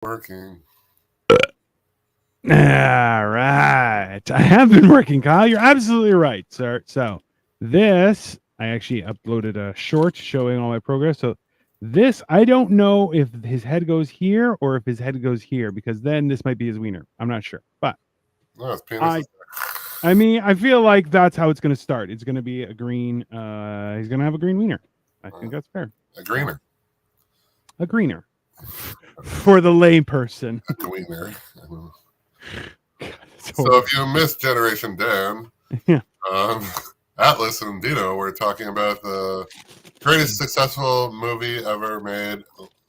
Working. All right. I have been working, Kyle. You're absolutely right, sir. So this, I actually uploaded a short showing all my progress. So this, I don't know if his head goes here or if his head goes here, because then this might be his wiener. I'm not sure. But No, his penis I is I mean, I feel like that's how it's going to start. It's going to be a green, he's going to have a green wiener. I think that's fair. a greener. A greener. For the lay person. A tweener. So So if you missed Generation Dan, yeah. Atlas and Dino were talking about the greatest successful movie ever made,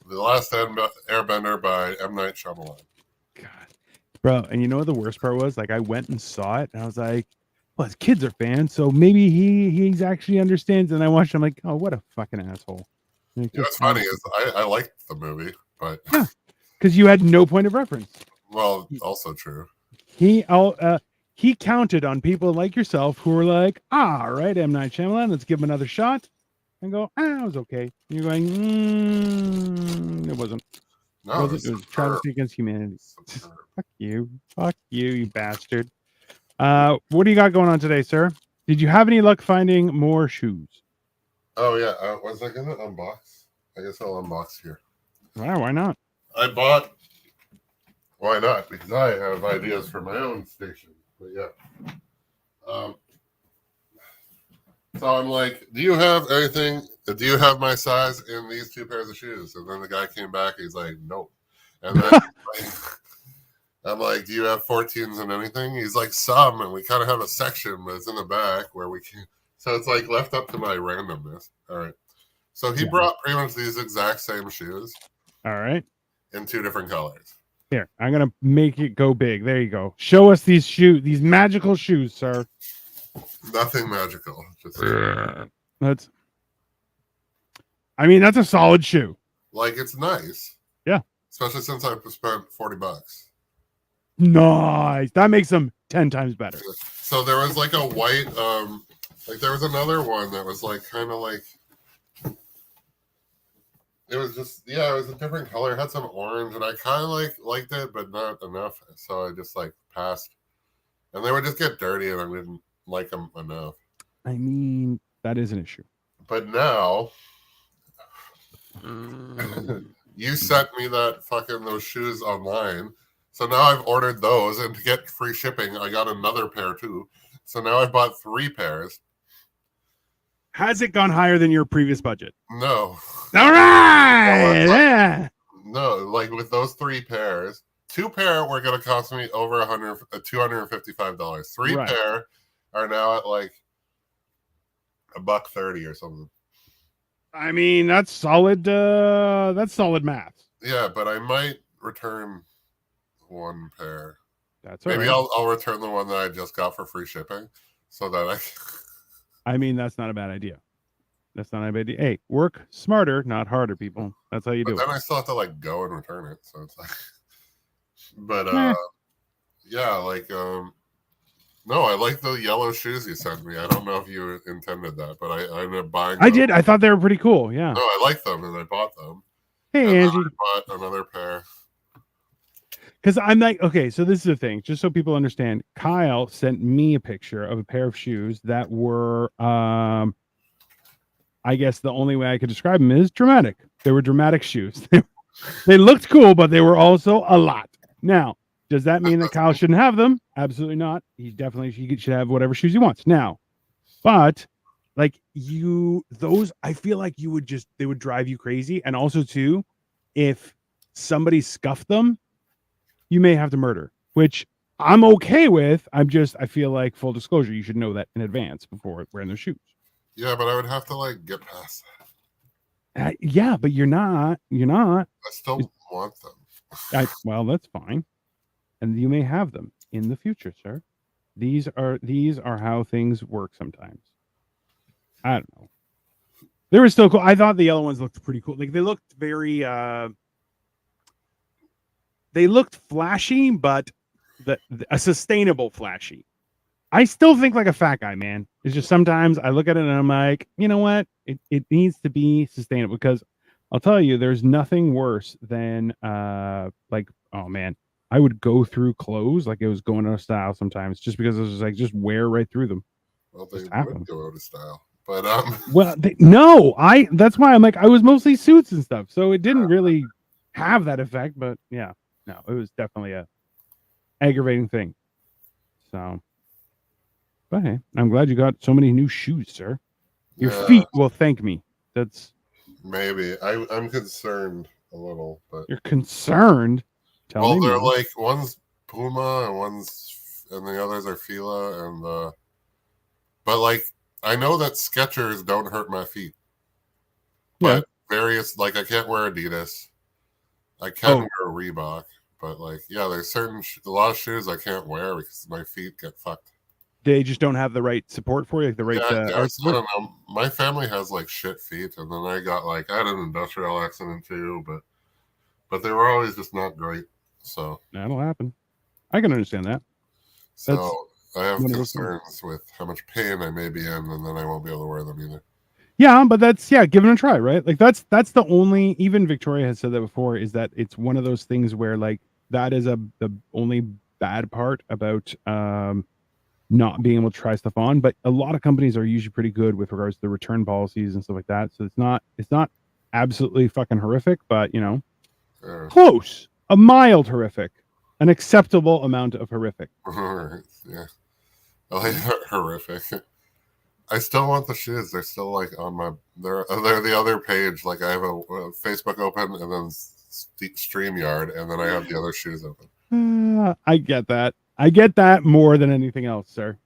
The Last Airbender by M. Night Shyamalan. God. Bro, and you know what the worst part was? Like, I went and saw it, and I was like, well, his kids are fans, so maybe he's actually understands. And I watched, I'm like, oh, what a fucking asshole. You know what's funny is I liked the movie, but yeah, because you had no point of reference. Well, also true. He counted on people like yourself who were like, all right, M. Night Shyamalan, let's give him another shot, and go, it was okay. And you're going, it wasn't. No, it was a travesty against humanity. Fuck you, you bastard. What do you got going on today, sir? Did you have any luck finding more shoes? Oh yeah, was I gonna unbox? I guess I'll unbox here. Wow, why not? I bought. Why not? Because I have ideas for my own station. But yeah. So I'm like, do you have anything? Do you have my size in these two pairs of shoes? And then the guy came back. He's like, nope. And then I'm like, do you have 14s and anything? He's like, some. And we kind of have a section, but it's in the back where we can. So it's like left up to my randomness. All right. So he brought pretty much these exact same shoes. All right. In two different colors. Here, I'm gonna make it go big. There you go. Show us these shoes, these magical shoes, sir. Nothing magical. Just that's. I mean, that's a solid shoe. Like, it's nice. Yeah. Especially since I spent $40. Nice. That makes them 10 times better. So there was like a white, like there was another one that was like kind of like. It was just, yeah, it was a different color. It had some orange, and I kind of liked it, but not enough. So I just like passed. And they would just get dirty, and I didn't like them enough. I mean, that is an issue. But now, you sent me those shoes online. So now I've ordered those, and to get free shipping, I got another pair too. So now I've bought 3 pairs. Has it gone higher than your previous budget? No. All right. Yeah. No, like with those 3 pairs, 2 pair were going to cost me over $255. 3 pair are now at like $130 or something. I mean, that's solid. That's solid math. Yeah, but I might return 1 pair. That's maybe right. I'll return the one that I just got for free shipping, so that I mean, that's not a bad idea. That's not a bad idea. Hey, work smarter, not harder, people. That's how you do it. Then I still have to like go and return it, so it's like. But yeah, like no, I like the yellow shoes you sent me. I don't know if you intended that, but I ended up buying them. I did. I thought they were pretty cool. Yeah. No, I like them, and I bought them. Hey, Angie. I bought another pair. Because I'm like, okay, so this is the thing, just so people understand. Kyle sent me a picture of a pair of shoes that were, I guess the only way I could describe them is dramatic. They were dramatic shoes. They looked cool, but they were also a lot. Now, does that mean that Kyle shouldn't have them? Absolutely not. He should have whatever shoes he wants. Now, but like those, I feel like they would drive you crazy. And also too, if somebody scuffed them, you may have to murder, which I'm okay with. I feel like, full disclosure, you should know that in advance before wearing those shoes. Yeah, but I would have to like get past that. Yeah, but you're not. I still want them. Well, that's fine. And you may have them in the future, sir. These are how things work sometimes. I don't know. They were still cool. I thought the yellow ones looked pretty cool. Like they looked very they looked flashy, but a sustainable flashy. I still think like a fat guy, man. It's just sometimes I look at it and I'm like, you know what? It needs to be sustainable, because I'll tell you, there's nothing worse than like, oh man, I would go through clothes like it was going out of style sometimes, just because it was just like just wear right through them. Well, they Just would happen. go out of style, but Well, no, that's why I'm like, I was mostly suits and stuff, so it didn't really have that effect. But yeah, no, it was definitely a aggravating thing. So, but hey, I'm glad you got so many new shoes, sir. Your yeah, feet will thank me. That's maybe I'm concerned a little, but you're concerned. Tell well, me they're more. like one's Puma and the others are Fila, and but like I know that Skechers don't hurt my feet, Yeah. but various like I can't wear Adidas, I can Oh, wear Reebok, but like yeah, there's a lot of shoes I can't wear because my feet get fucked. they just don't have the right support for you, like the right Yeah, I arch guess. I support. don't know. My family has like shit feet, and then I had an industrial accident too, but they were always just not great. So That'll happen. I can understand that. That's so I have one of those things. concerns with how much pain I may be in, and then I won't be able to wear them either. Yeah, but that's give it a try, right? Like that's the only, even Victoria has said that before, is that it's one of those things where like that is the only bad part about not being able to try stuff on. But a lot of companies are usually pretty good with regards to the return policies and stuff like that. So it's not absolutely fucking horrific, but Yeah. close. A mild horrific. An acceptable amount of horrific. Yeah. Like horrific. I still want the shoes. They're still like on my. They're the other page. Like I have a Facebook open and then StreamYard, and then I have the other shoes open. I get that. I get that more than anything else, sir.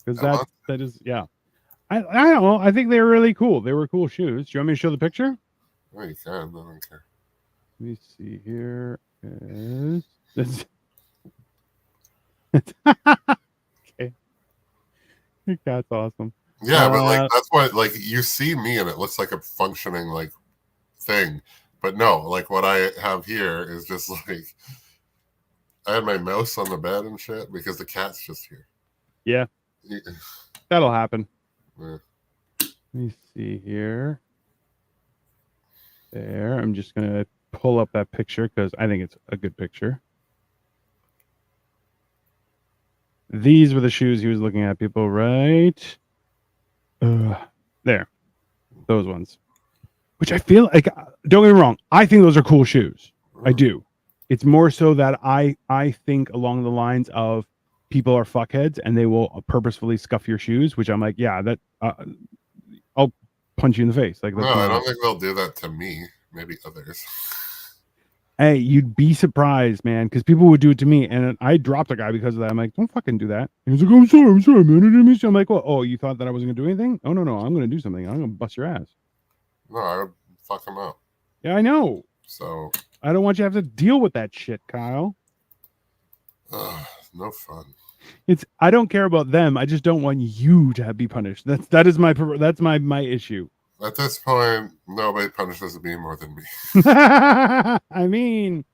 Because that is I don't know. I think they were really cool. They were cool shoes. Do you want me to show the picture? Oh, you can. I don't care. Let me see. Here is this. Okay, that's awesome. Yeah, but like that's why like you see me and it looks like a functioning like thing, but no, like what I have here is just like I had my mouse on the bed and shit because the cat's just here. Yeah, that'll happen. Yeah. Let me see here. There. I'm just gonna pull up that picture because I think it's a good picture. These were the shoes he was looking at, people, right? There. Those ones. Which I feel like, don't get me wrong, I think those are cool shoes. I do. It's more so that I think along the lines of people are fuckheads and they will purposefully scuff your shoes, which I'm like, yeah, that I'll punch you in the face. Like, no, I don't think they'll do that to me. Maybe others. Hey, you'd be surprised, man, because people would do it to me, and I dropped a guy because of that. I'm like, don't fucking do that. And he's like, I'm sorry, man. I didn't mean to. I'm like, well, oh, you thought that I wasn't gonna do anything? Oh no, I'm gonna do something. I'm gonna bust your ass. No, I would fuck them up. Yeah, I know. So I don't want you to have to deal with that shit, Kyle. no fun. I don't care about them. I just don't want you to be punished. That's my issue. At this point, nobody punishes me more than me. I mean,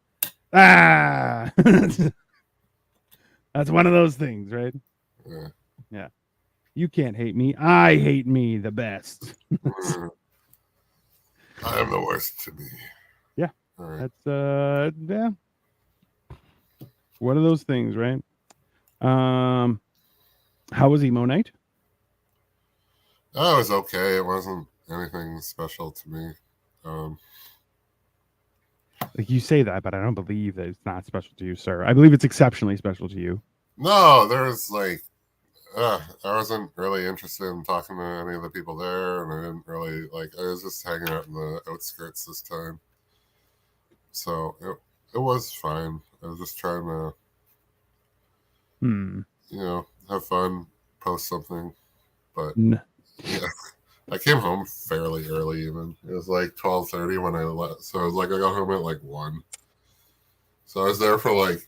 that's one of those things, right? Yeah. You can't hate me. I hate me the best. I am the worst to me. Yeah. All right. That's yeah. One of those things, right? How was emo night? Oh, it was okay. It wasn't anything special to me. Like you say that, but I don't believe that it's not special to you, sir. I believe it's exceptionally special to you. No, there's like I wasn't really interested in talking to any of the people there, and I didn't really like. I was just hanging out in the outskirts this time, so it was fine. I was just trying to, have fun, post something, but yeah, I came home fairly early. Even it was like 12:30 when I left, so I was like I got home at like 1, so I was there for like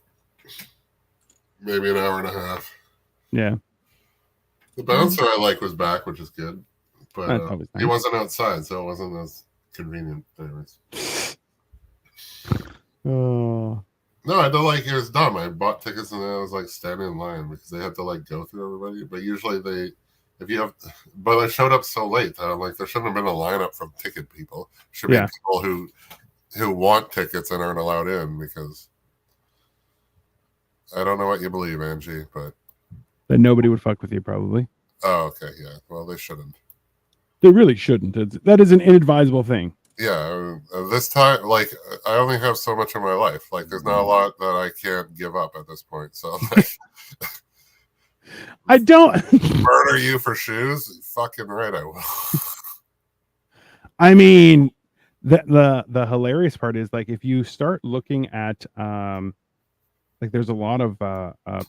maybe an hour and a half. Yeah. The bouncer I like was back, which is good, but nice. He wasn't outside, so it wasn't as convenient. Anyways. Oh. No, I don't like it was dumb. I bought tickets and then I was like standing in line because they had to like go through everybody. But usually if you have, but I showed up so late that I'm like, there shouldn't have been a lineup from ticket people. Should be Yeah. people who want tickets and aren't allowed in, because I don't know what you believe, Angie, but That nobody would fuck with you, probably. oh, okay, yeah. Well, they shouldn't. They really shouldn't. That is an inadvisable thing. Yeah, this time, like, I only have so much in my life. Like, there's not a lot that I can't give up at this point. So, like, I don't. murder you for shoes? Fucking right, I will. I mean, the hilarious part is like if you start looking at like there's a lot of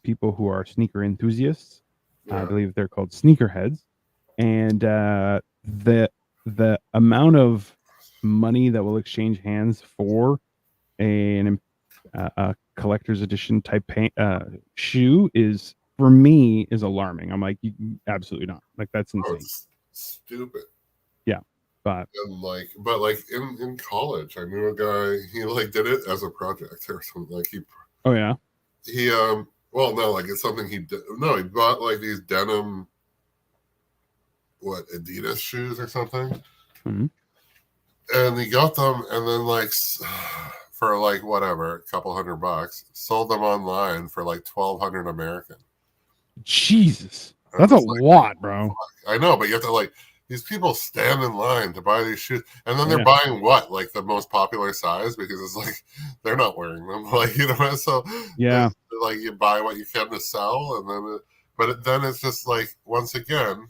people who are sneaker enthusiasts. Yeah. I believe they're called sneakerheads, and the amount of money that will exchange hands for a collector's edition type shoe is, for me, is alarming. I'm like, absolutely not. Like, that's Oh, insane. it's stupid. Yeah, but in college, I knew a guy. He like did it as a project or something. Like oh yeah, he well, no, like it's something he did. No, he bought like these denim, what, Adidas shoes or something. Mhm. And he got them, and then like for like whatever, a couple $100, sold them online for like 1,200 American. Jesus, And that's a it's like, lot, bro. I know, but you have to like, these people stand in line to buy these shoes, and then they're Yeah. buying what, like the most popular size, because it's like they're not wearing them, like, you know. So Yeah, like you buy what you can to sell, and then then it's just like, once again,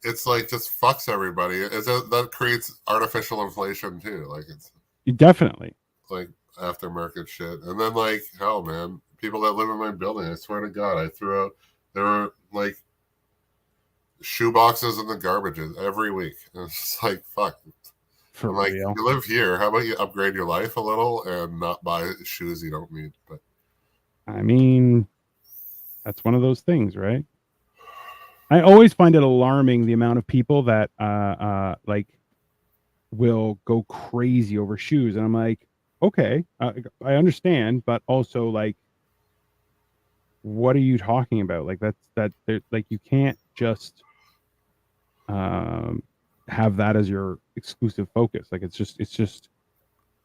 it's like just fucks everybody. That creates artificial inflation too. Like it's definitely. like aftermarket shit, and then like hell, man, people that live in my building, I swear to God, I threw out, there were like shoe boxes in the garbages every week. And it's just like, fuck. For I'm like, real. you live here. How about you upgrade your life a little and not buy shoes you don't need? But I mean, that's one of those things, right? I always find it alarming the amount of people that like will go crazy over shoes, and I'm like, okay, I understand, but also like, what are you talking about? Like like you can't just have that as your exclusive focus. Like it's just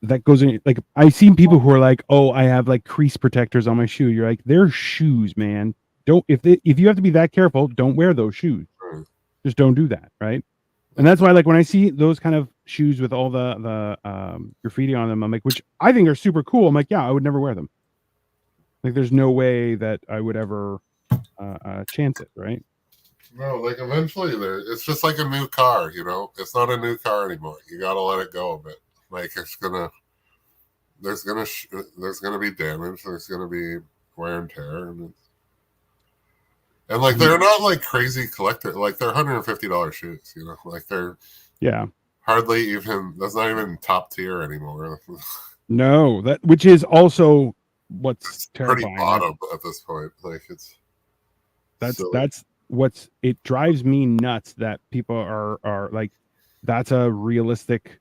that goes in. Like I've seen people who are like, oh, I have like crease protectors on my shoe. You're like, they're shoes, man. Don't, if you have to be that careful, don't wear those shoes. Just don't do that, right? And that's why, like, when I see those kind of shoes with all the graffiti on them, I'm like, which I think are super cool. I'm like, yeah, I would never wear them. Like, there's no way that I would ever chance it, right? no, like eventually it's just like a new car, you know. It's not a new car anymore. You gotta let it go a bit. Like there's gonna be damage. There's gonna be wear and tear, and like they're not like crazy collector. Like they're $150 shoes, you know. Like they're hardly even. That's not even top tier anymore. No, that, which is also what's terrifying. Pretty bottom at this point. Like that's what's, it drives me nuts that people are like, that's a realistic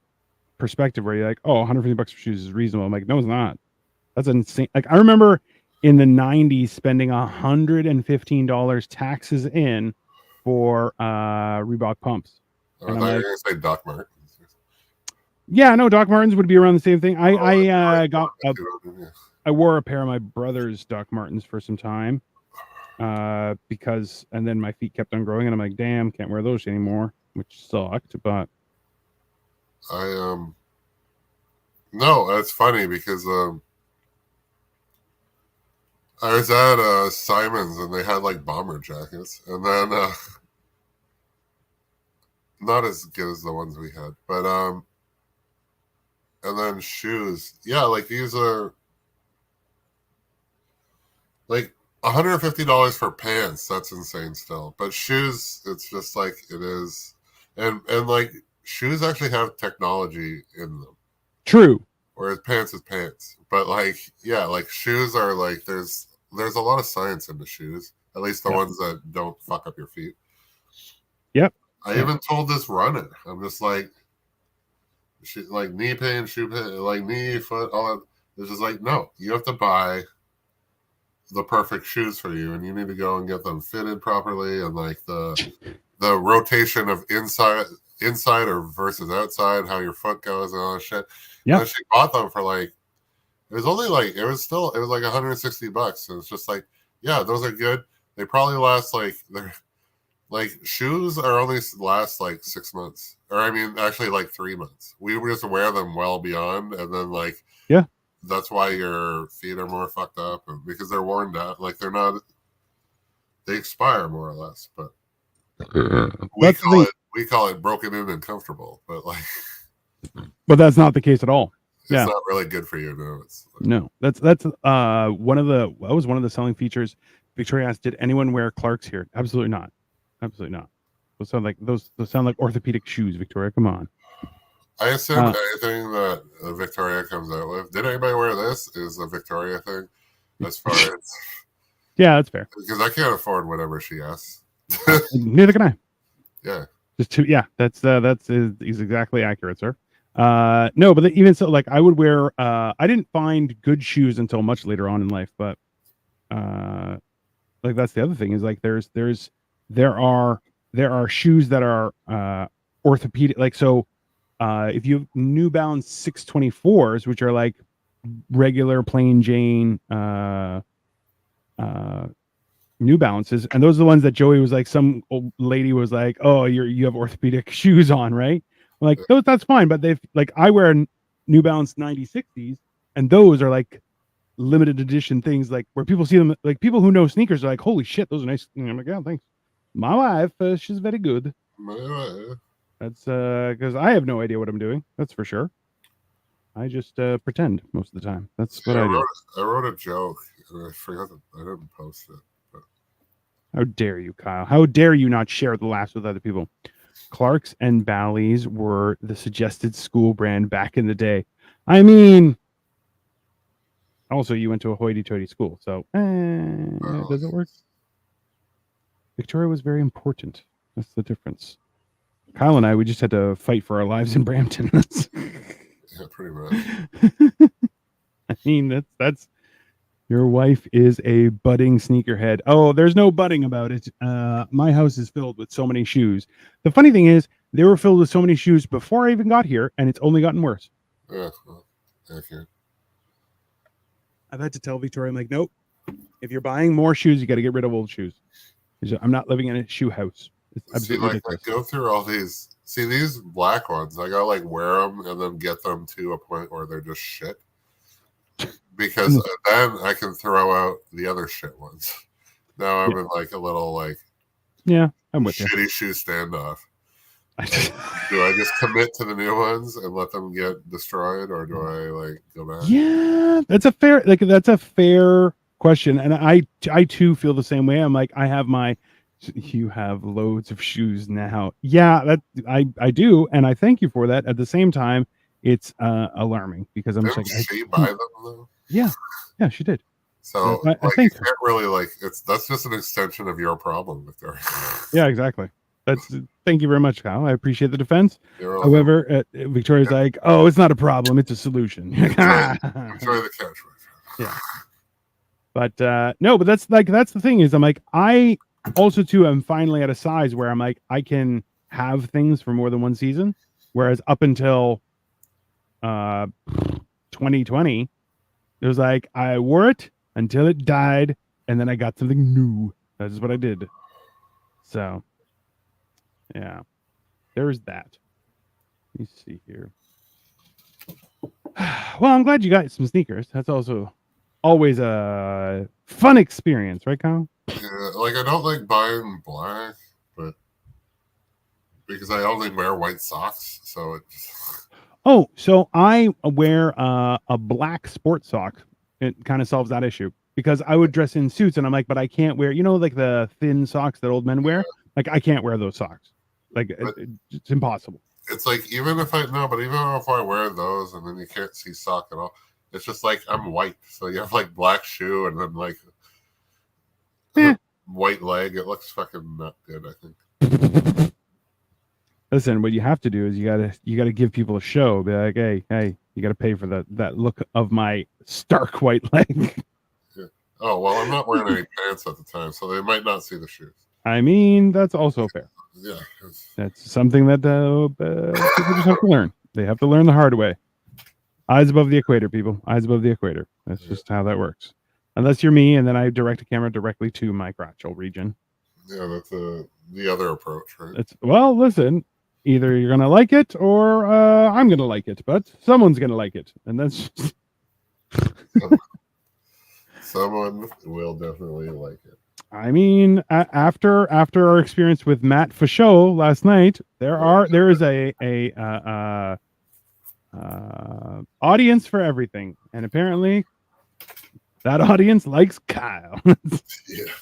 perspective where you're like, oh, $150 for shoes is reasonable. I'm like, no, it's not. That's insane. Like I remember in the 90s spending $115 taxes in for Reebok pumps. I thought you were gonna say Doc Martens. Yeah, no, Doc Martens would be around the same thing. I wore a pair of my brother's Doc Martens for some time because, and then my feet kept on growing, and I'm like, damn, can't wear those anymore, which sucked. But no, that's funny because I was at Simon's and they had like bomber jackets, and then not as good as the ones we had, but and then shoes. Yeah, like these are like $150 for pants. That's insane still. But shoes, it's just like it is. And like shoes actually have technology in them. True. Whereas pants is pants. But like, yeah, like shoes are like there's a lot of science into shoes. At least the ones that don't fuck up your feet. Yep. I even told this runner, I'm just like knee pain, shoe pain, like knee, foot, all that. It's just like, no, you have to buy the perfect shoes for you, and you need to go and get them fitted properly, and like the rotation of inside or versus outside, how your foot goes and all that shit. Yeah. And she bought them for like, it was like $160. And it's just like, yeah, those are good. They probably last like, they're like, shoes are only last like 6 months, or I mean actually like 3 months. We just wear them well beyond, and then like, yeah, that's why your feet are more fucked up, because they're worn down. Like they expire more or less, but we call it broken in and comfortable, but like, but that's not the case at all. It's not really good for you. No, it's like, no. That's one of the selling features. Victoria asked, "Did anyone wear Clarks here?" Absolutely not. Absolutely not. Those sound like orthopedic shoes, Victoria. Come on. I assume anything that Victoria comes out with. Did anybody wear this? Is a Victoria thing, as far as yeah, that's fair. Because I can't afford whatever she asks. Neither can I. Yeah. That's is exactly accurate, sir. No, but even so, like I would wear. I didn't find good shoes until much later on in life, but like that's the other thing is like there are shoes that are orthopedic. Like so, if you have New Balance 624s, which are like regular plain Jane New Balances, and those are the ones that Joey was like, some old lady was like, "Oh, you have orthopedic shoes on, right?" I'm like, that's fine, but they've like I wear New Balance 9060s, and those are like limited edition things, like where people see them, like people who know sneakers are like, "Holy shit, those are nice." And I'm like, "Yeah, thanks." My wife, she's very good. That's because I have no idea what I'm doing. That's for sure. I just pretend most of the time. That's what I do. I wrote a joke and I forgot that I didn't post it. But... How dare you, Kyle? How dare you not share the laughs with other people? Clarks and Bally's were the suggested school brand back in the day. I mean, also you went to a hoity-toity school, so does it work? Victoria was very important. That's the difference. Kyle and I, we just had to fight for our lives in Brampton. Yeah, pretty much. I mean, that's your wife is a budding sneakerhead. Oh, there's no budding about it. My house is filled with so many shoes. The funny thing is, they were filled with so many shoes before I even got here, and it's only gotten worse. Yeah, well, okay. I've had to tell Victoria, I'm like, nope. If you're buying more shoes, you got to get rid of old shoes. I'm not living in a shoe house. It's absolutely ridiculous. I go through all these. See these black ones. I gotta like wear them and then get them to a point where they're just shit. Because then I can throw out the other shit ones. Now I'm in like a little like I'm with shitty shoe standoff. Do I just commit to the new ones and let them get destroyed, or do I like go back? Yeah, that's a fair question, and I too feel the same way. I'm like, you have loads of shoes now. Yeah, that I do, and I thank you for that. At the same time, it's alarming because I'm just like, she buy them though? Yeah, she did. So I think you can't really like that's just an extension of your problem, Victoria. Yeah, exactly. Thank you very much, Kyle. I appreciate the defense. However, Victoria's like, "Oh, it's not a problem; it's a solution." Enjoy the catch. Yeah. But no, but that's the thing is, I'm like, I also too am finally at a size where I'm like, I can have things for more than one season, whereas up until 2020, it was like I wore it until it died, and then I got something new. That's what I did. So, yeah, there's that. Let me see here. Well, I'm glad you got some sneakers. That's also always a fun experience, right, Kyle? Yeah, like I don't like buying black, but because I only wear white socks, so it just... Oh, so I wear a black sport sock. It kind of solves that issue because I would dress in suits, and I'm like, but I can't wear, like the thin socks that old men wear. Like I can't wear those socks. Like it's impossible. It's like even if I wear those, and then you can't see sock at all. It's just like I'm white, so you have like black shoe and then like white leg. It looks fucking not good, I think. Listen, what you have to do is you gotta give people a show. Be like, hey, you gotta pay for that look of my stark white leg. Yeah. Oh well, I'm not wearing any pants at the time, so they might not see the shoes. I mean, that's also fair. Yeah. That's something that people just have to learn. They have to learn the hard way. Eyes above the equator, people. Eyes above the equator. That's just how that works. Unless you're me, and then I direct a camera directly to my crotchal region. Yeah, that's the other approach, right? It's well, listen. Either you're gonna like it, or I'm gonna like it. But someone's gonna like it, and that's just... Someone will definitely like it. I mean, after our experience with Matt Fachot last night, there is a audience for everything, and apparently that audience likes Kyle. Yeah.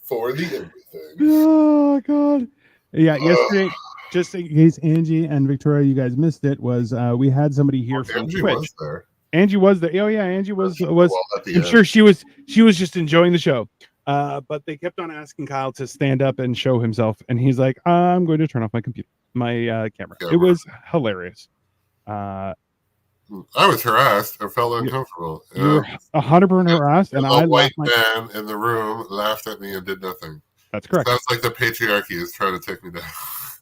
For the everything. Oh God. Yeah, yesterday, just in case Angie and Victoria, you guys missed it, was we had somebody here from Angie Twitch. was there. Angie was there. Oh yeah, Angie was. Well, I'm sure she was just enjoying the show. But they kept on asking Kyle to stand up and show himself, and he's like, "I'm going to turn off my camera." It was hilarious. I was harassed. I felt uncomfortable. You were 100% harassed, and a white man in the room laughed at me and did nothing. That's correct. Sounds like the patriarchy is trying to take me down.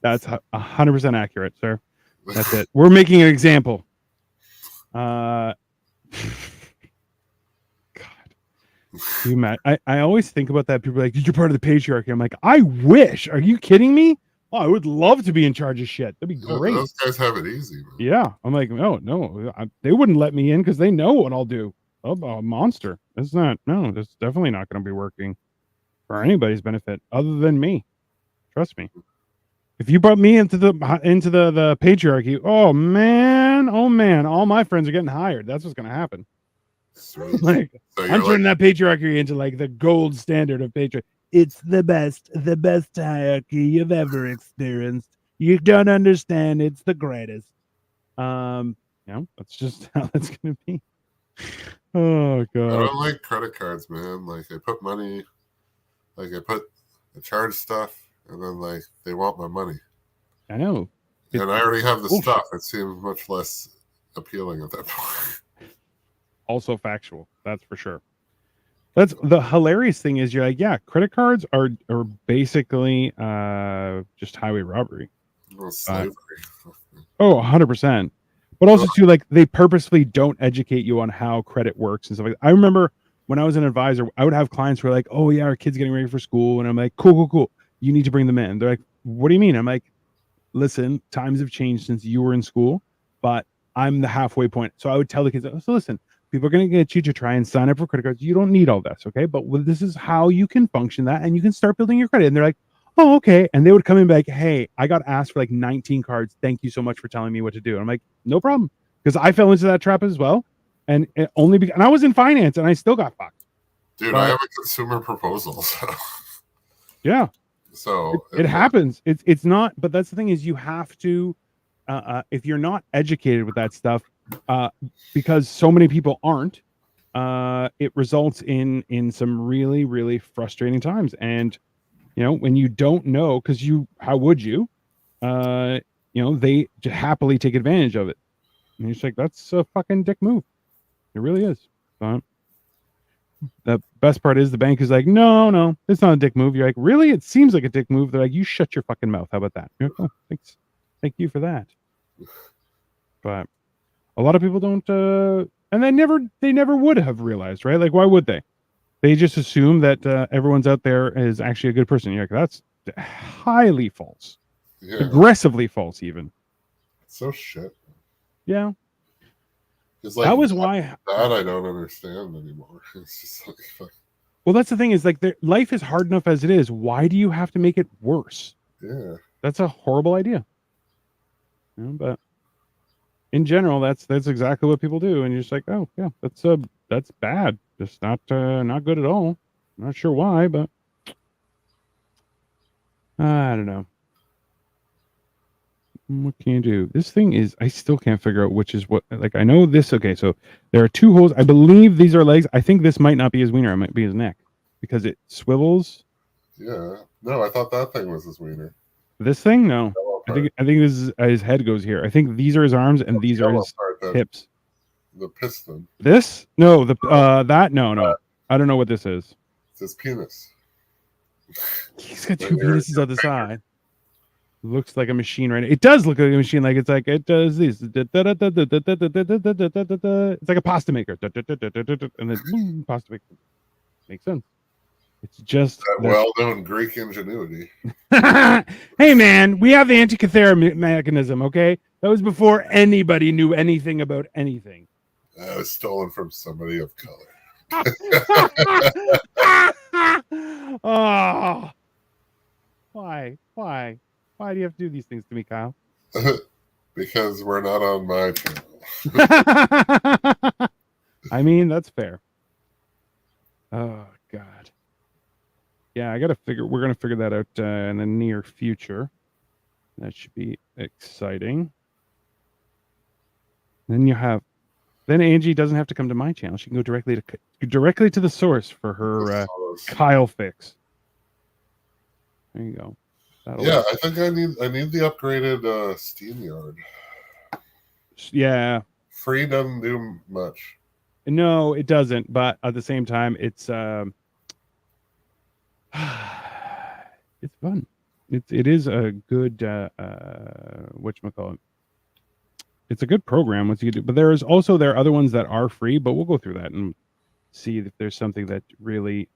That's 100% accurate, sir. That's it. We're making an example. God, you Matt. I always think about that. People are like, "You're part of the patriarchy." I'm like, I wish. Are you kidding me? Oh, I would love to be in charge of shit. That'd be great. Those guys have it easy, man. Yeah, I'm like, no, they wouldn't let me in because they know what I'll do. I'm a monster. That's definitely not going to be working for anybody's benefit other than me. Trust me. If you brought me into the patriarchy, oh man, all my friends are getting hired. That's what's going to happen. Sweet. Like, so I'm turning that patriarchy into like the gold standard of patriarchy. It's the best hierarchy you've ever experienced. You don't understand. It's the greatest. That's just how it's gonna be. Oh God. I don't like credit cards, man. Like I charge stuff, and then like they want my money. I know. And I already have the stuff. It seems much less appealing at that point. Also factual, that's for sure. That's the hilarious thing is you're like, yeah, credit cards are basically just highway robbery. Well, slavery. 100%. But also too, like they purposefully don't educate you on how credit works and stuff like that. I remember when I was an advisor, I would have clients who were like, "Oh yeah, our kid's getting ready for school," and I'm like, "Cool. You need to bring them in." They're like, "What do you mean?" I'm like, "Listen, times have changed since you were in school, but I'm the halfway point." So I would tell the kids, "So listen, people are going to get you to try and sign up for credit cards. You don't need all this, okay? But this is how you can function that, and you can start building your credit." And they're like, "Oh, okay." And they would come in and be like, "Hey, I got asked for like 19 cards. Thank you so much for telling me what to do." And I'm like, "No problem," because I fell into that trap as well, and and I was in finance, and I still got fucked. Dude, I have a consumer proposal. So. Yeah. So it happens. It's not, but that's the thing is you have to, if you're not educated with that stuff, because so many people aren't, it results in some really, really frustrating times. And, when you don't know, because how would you, they just happily take advantage of it. And you're just like, that's a fucking dick move. It really is. The best part is the bank is like, no, it's not a dick move. You're like, really? It seems like a dick move. They're like, you shut your fucking mouth. How about that? You're like, oh, thanks. Thank you for that. But a lot of people don't, and they never would have realized, right? Like, why would they? They just assume that everyone's out there is actually a good person. You're like, that's highly false. Yeah. Aggressively false, even. It's so shit. Yeah. Like, that was why that I don't understand anymore. It's just like, fuck. Well, that's the thing is like life is hard enough as it is. Why do you have to make it worse? Yeah, that's a horrible idea. But in general, that's exactly what people do, and you're just like, oh yeah, that's bad. Just not good at all. I'm not sure why, but I don't know. What can you do? This thing is, I still can't figure out which is what. Like, I know this. Okay, so there are two holes. I believe these are legs. I think this might not be his wiener. It might be his neck because it swivels. Yeah. No, I thought that thing was his wiener. This thing? No. I think this is his head goes here. I think these are his arms and these are his hips. the piston. This? No, the that no. I don't know what this is. It's his penis. He's got Right two here, penises on the side. Looks like a machine right now. It does look like a machine. Like it does this. It's like a pasta maker. And then boom, pasta maker. Makes sense. It's just That well-known Greek ingenuity. hey man, we have the Antikythera mechanism, okay? That was before anybody knew anything about anything. That was stolen from somebody of color. Oh, why do you have to do these things to me, Kyle? Because we're not on my channel. I mean, that's fair. Oh God. Yeah, we're gonna figure that out in the near future. That should be exciting. Then Angie doesn't have to come to my channel. She can go directly to the source for her Kyle fix. There you go. Yeah, I think I need the upgraded SteamYard. Yeah. Free doesn't do much. No, it doesn't. But at the same time, it's it's fun. It is a good whatchamacallit. It's a good program once you do, but there are other ones that are free, but we'll go through that and see if there's something that really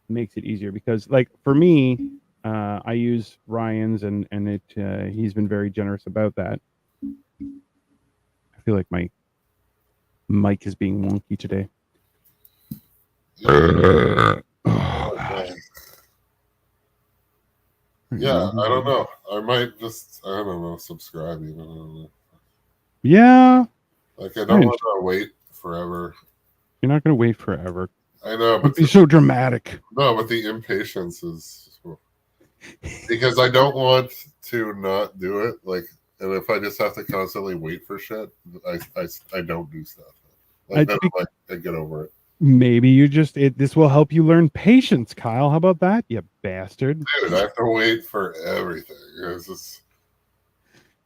makes it easier. Because like for me, I use Ryan's and he's been very generous about that. I feel like my mic is being wonky today. Yeah, I don't know. I might just, I don't know, subscribe even. I don't know. Yeah. Like, I don't want to wait forever. You're not going to wait forever. I know, but it'd be so dramatic. No, but the impatience is because I don't want to not do it. Like, and if I just have to constantly wait for shit, I don't do stuff. Like, I get over it. Maybe you this will help you learn patience, Kyle. How about that, you bastard? Dude, I have to wait for everything.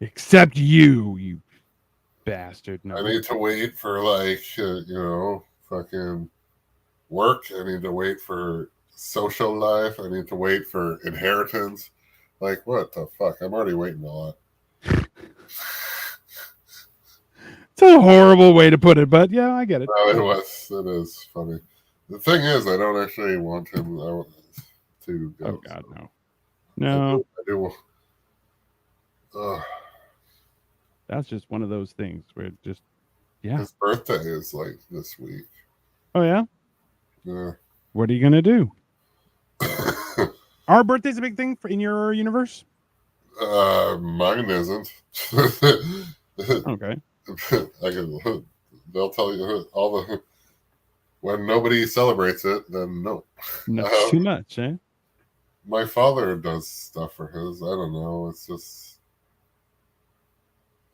Except you bastard. No. I need to wait for fucking work. I need to wait for social life. I need to wait for inheritance. Like, what the fuck? I'm already waiting a lot. It's a horrible way to put it, but yeah, I get it. No, it is funny. The thing is, I don't actually want him to go. Oh God, no. I do. That's just one of those things where yeah. His birthday is like this week. Oh yeah? Yeah. What are you gonna do? Our birthday's a big thing in your universe? Mine isn't. Okay. They'll tell you when nobody celebrates it, then no. Not too much, eh? My father does stuff for his. I don't know.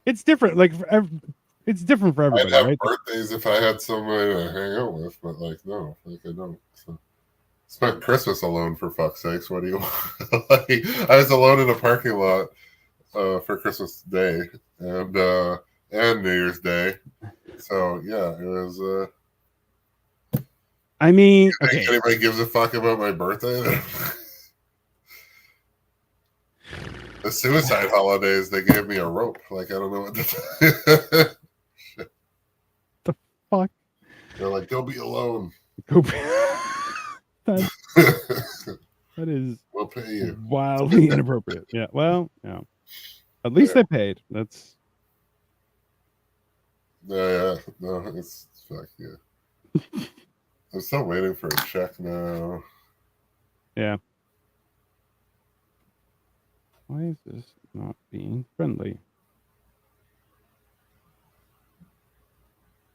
It's different. Like it's different for everybody. I'd have right? birthdays if I had somebody to hang out with, but like no, like I don't. So. Spent Christmas alone for fuck's sakes. What do you want? I was alone in a parking lot for Christmas Day and New Year's Day. So yeah, it was. I mean, okay. Anybody gives a fuck about my birthday? The suicide holidays, they gave me a rope. Like I don't know what to do. The fuck? They're like, go be alone. Go be. That is we'll pay you. Wildly inappropriate. Yeah. Well, yeah. At least they paid. That's. Yeah. No, it's fuck yeah. I'm still waiting for a check now. Yeah. Why is this not being friendly?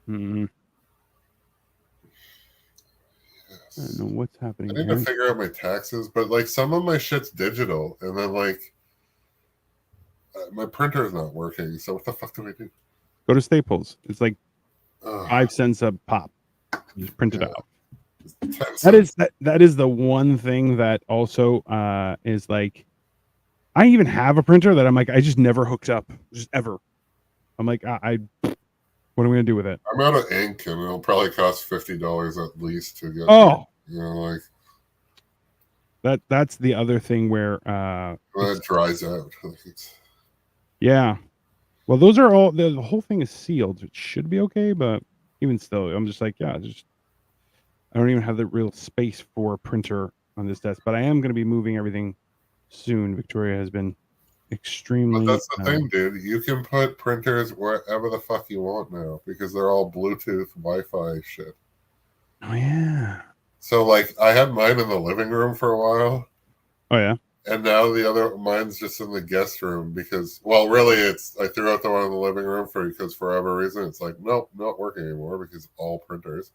Yes. I don't know what's happening. I need to figure out my taxes, but like some of my shit's digital, and then like my printer is not working. So what the fuck do I do? Go to Staples. It's like 5 cents a pop. Just print it out. That is the one thing that also is like. I even have a printer that I'm like I just never hooked up, just ever. I'm like I What am I gonna do with it? I'm out of ink, and it'll probably cost $50 at least to get. Oh, You know, like that's the other thing where when it dries out. Like yeah. Well, those are all the whole thing is sealed. It should be okay, but even still, I'm just like, yeah, just I don't even have the real space for a printer on this desk. But I am going to be moving everything soon. Victoria has been extremely. But that's the thing, dude. You can put printers wherever the fuck you want now because they're all Bluetooth, Wi-Fi shit. Oh yeah. So like, I had mine in the living room for a while. Oh yeah. And now the other mine's just in the guest room because, well, really, it's I threw out the one in the living room because for whatever reason it's like nope, not working anymore because all printers.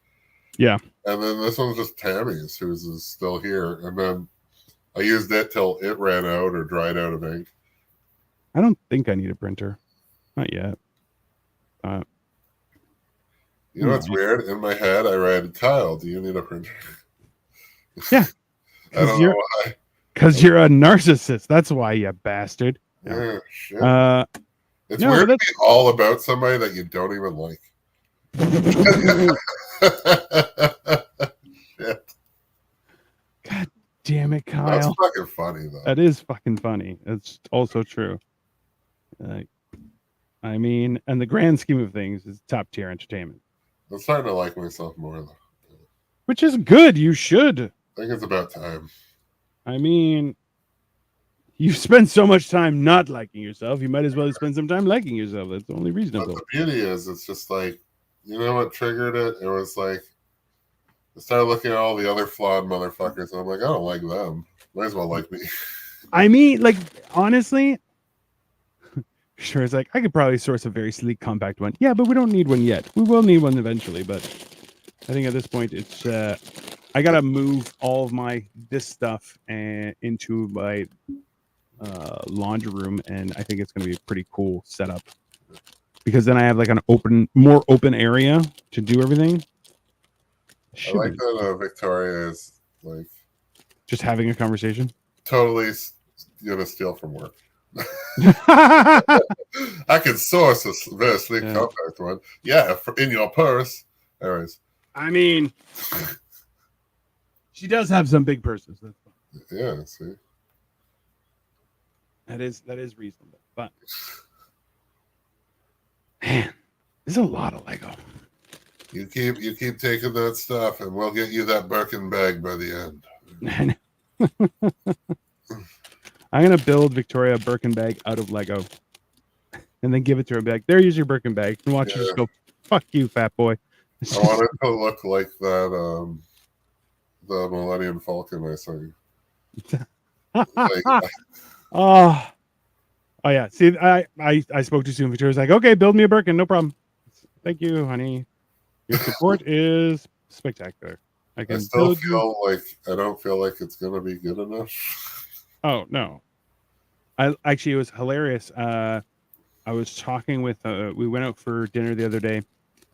Yeah. And then this one's just Tammy's, who's is still here. And then I used it till it ran out or dried out of ink. I don't think I need a printer. Not yet. You know what's weird? In my head, I read, Kyle, do you need a printer? Yeah. I don't know why. Because you're a narcissist. That's why, you bastard. Yeah, shit. It's no, weird to be all about somebody that you don't even like. Shit. God damn it, Kyle. That's fucking funny, though. That is fucking funny. It's also true. I mean, in the grand scheme of things, it's top tier entertainment. I'm starting to like myself more, though. Which is good. You should. I think it's about time. I mean, you spend so much time not liking yourself. You might as well spend some time liking yourself. That's only reasonable. But the beauty is, it's just like, you know what triggered it? It was like, I started looking at all the other flawed motherfuckers, and I'm like, I don't like them. Might as well like me. I mean, like, honestly, sure, it's like, I could probably source a very sleek, compact one. Yeah, but we don't need one yet. We will need one eventually, but I think at this point, it's, I got to move all of this stuff into my laundry room, and I think it's going to be a pretty cool setup because then I have like more open area to do everything. I like that Victoria is like just having a conversation. Totally gonna steal from work. I could source a very sleek compact one. Yeah, in your purse. Anyways. I mean, she does have some big purses. Yeah, see. That is reasonable. But man, there's a lot of Lego. You keep taking that stuff, and we'll get you that Birkin bag by the end. I'm gonna build Victoria a Birkin bag out of Lego, and then give it to her. Back there, use your Birkin bag, and watch her just go, "Fuck you, fat boy." I want it to look like that. The Millennium Falcon I saw you. Oh yeah. See, I spoke too soon. Victoria's like, "Okay, build me a Birkin, no problem." Thank you, honey. Your support is spectacular. I still feel like I don't feel like it's gonna be good enough. Oh no! It was hilarious. I was talking with. We went out for dinner the other day,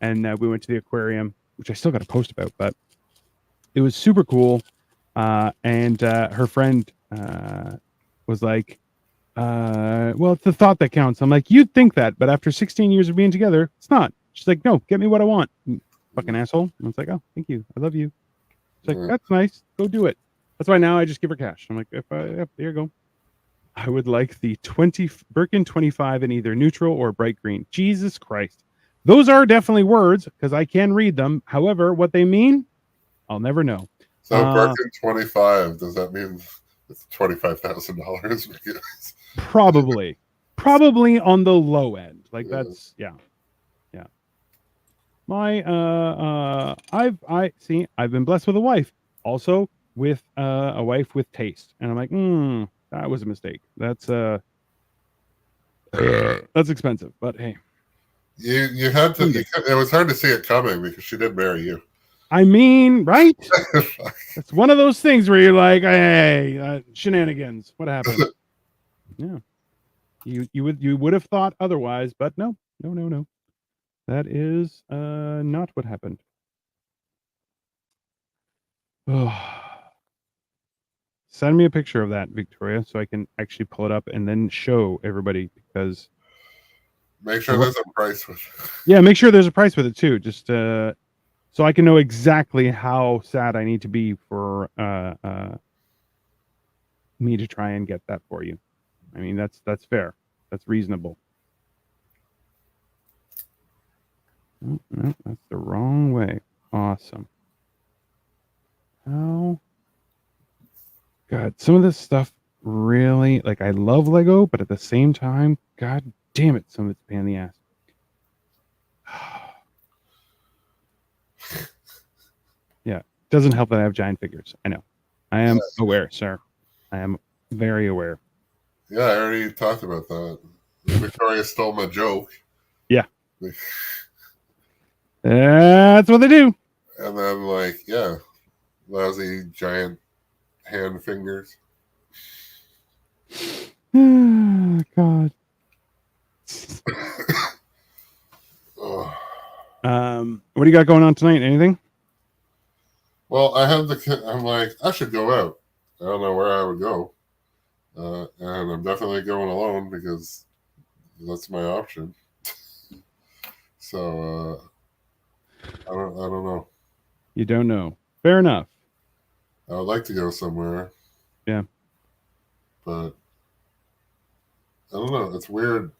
and we went to the aquarium, which I still got to post about, but it was super cool. And her friend was like, "Well, it's the thought that counts." I'm like, "You'd think that, but after 16 years of being together, it's not." She's like, "No, get me what I want." Fucking asshole. And I was like, "Oh, thank you. I love you." She's like, "That's nice. Go do it." That's why now I just give her cash. I'm like, there you go. I would like the Birkin 25 in either neutral or bright green. Jesus Christ. Those are definitely words because I can read them. However, what they mean, I'll never know. So Birkin 25, does that mean it's $25,000? Probably on the low end. Like that's yeah. My I've been blessed with a wife. Also with a wife with taste. And I'm like, that was a mistake. That's expensive, but hey. You had to it was hard to see it coming because she did marry you. I mean, right? It's one of those things where you're like, hey, shenanigans. What happened? Yeah. You would have thought otherwise, but no. That is not what happened. Send me a picture of that, Victoria, so I can actually pull it up and then show everybody because Make sure there's a price with it. Yeah, make sure there's a price with it too. Just so I can know exactly how sad I need to be for me to try and get that for you. I mean, that's fair. That's reasonable. Oh, no, that's the wrong way. Awesome. How? God, some of this stuff really, like, I love Lego, but at the same time, God damn it, some of it's a pain in the ass. Yeah, doesn't help that I have giant figures. I know. I am aware, sir. I am very aware. Yeah, I already talked about that. Victoria stole my joke. Yeah. That's what they do. And then, like, yeah, lousy giant hand fingers. God. Oh. What do you got going on tonight? Anything? Well, I have I'm like, I should go out. I don't know where I would go. And I'm definitely going alone because that's my option. So I don't know. You don't know. Fair enough. I would like to go somewhere. Yeah. But I don't know. It's weird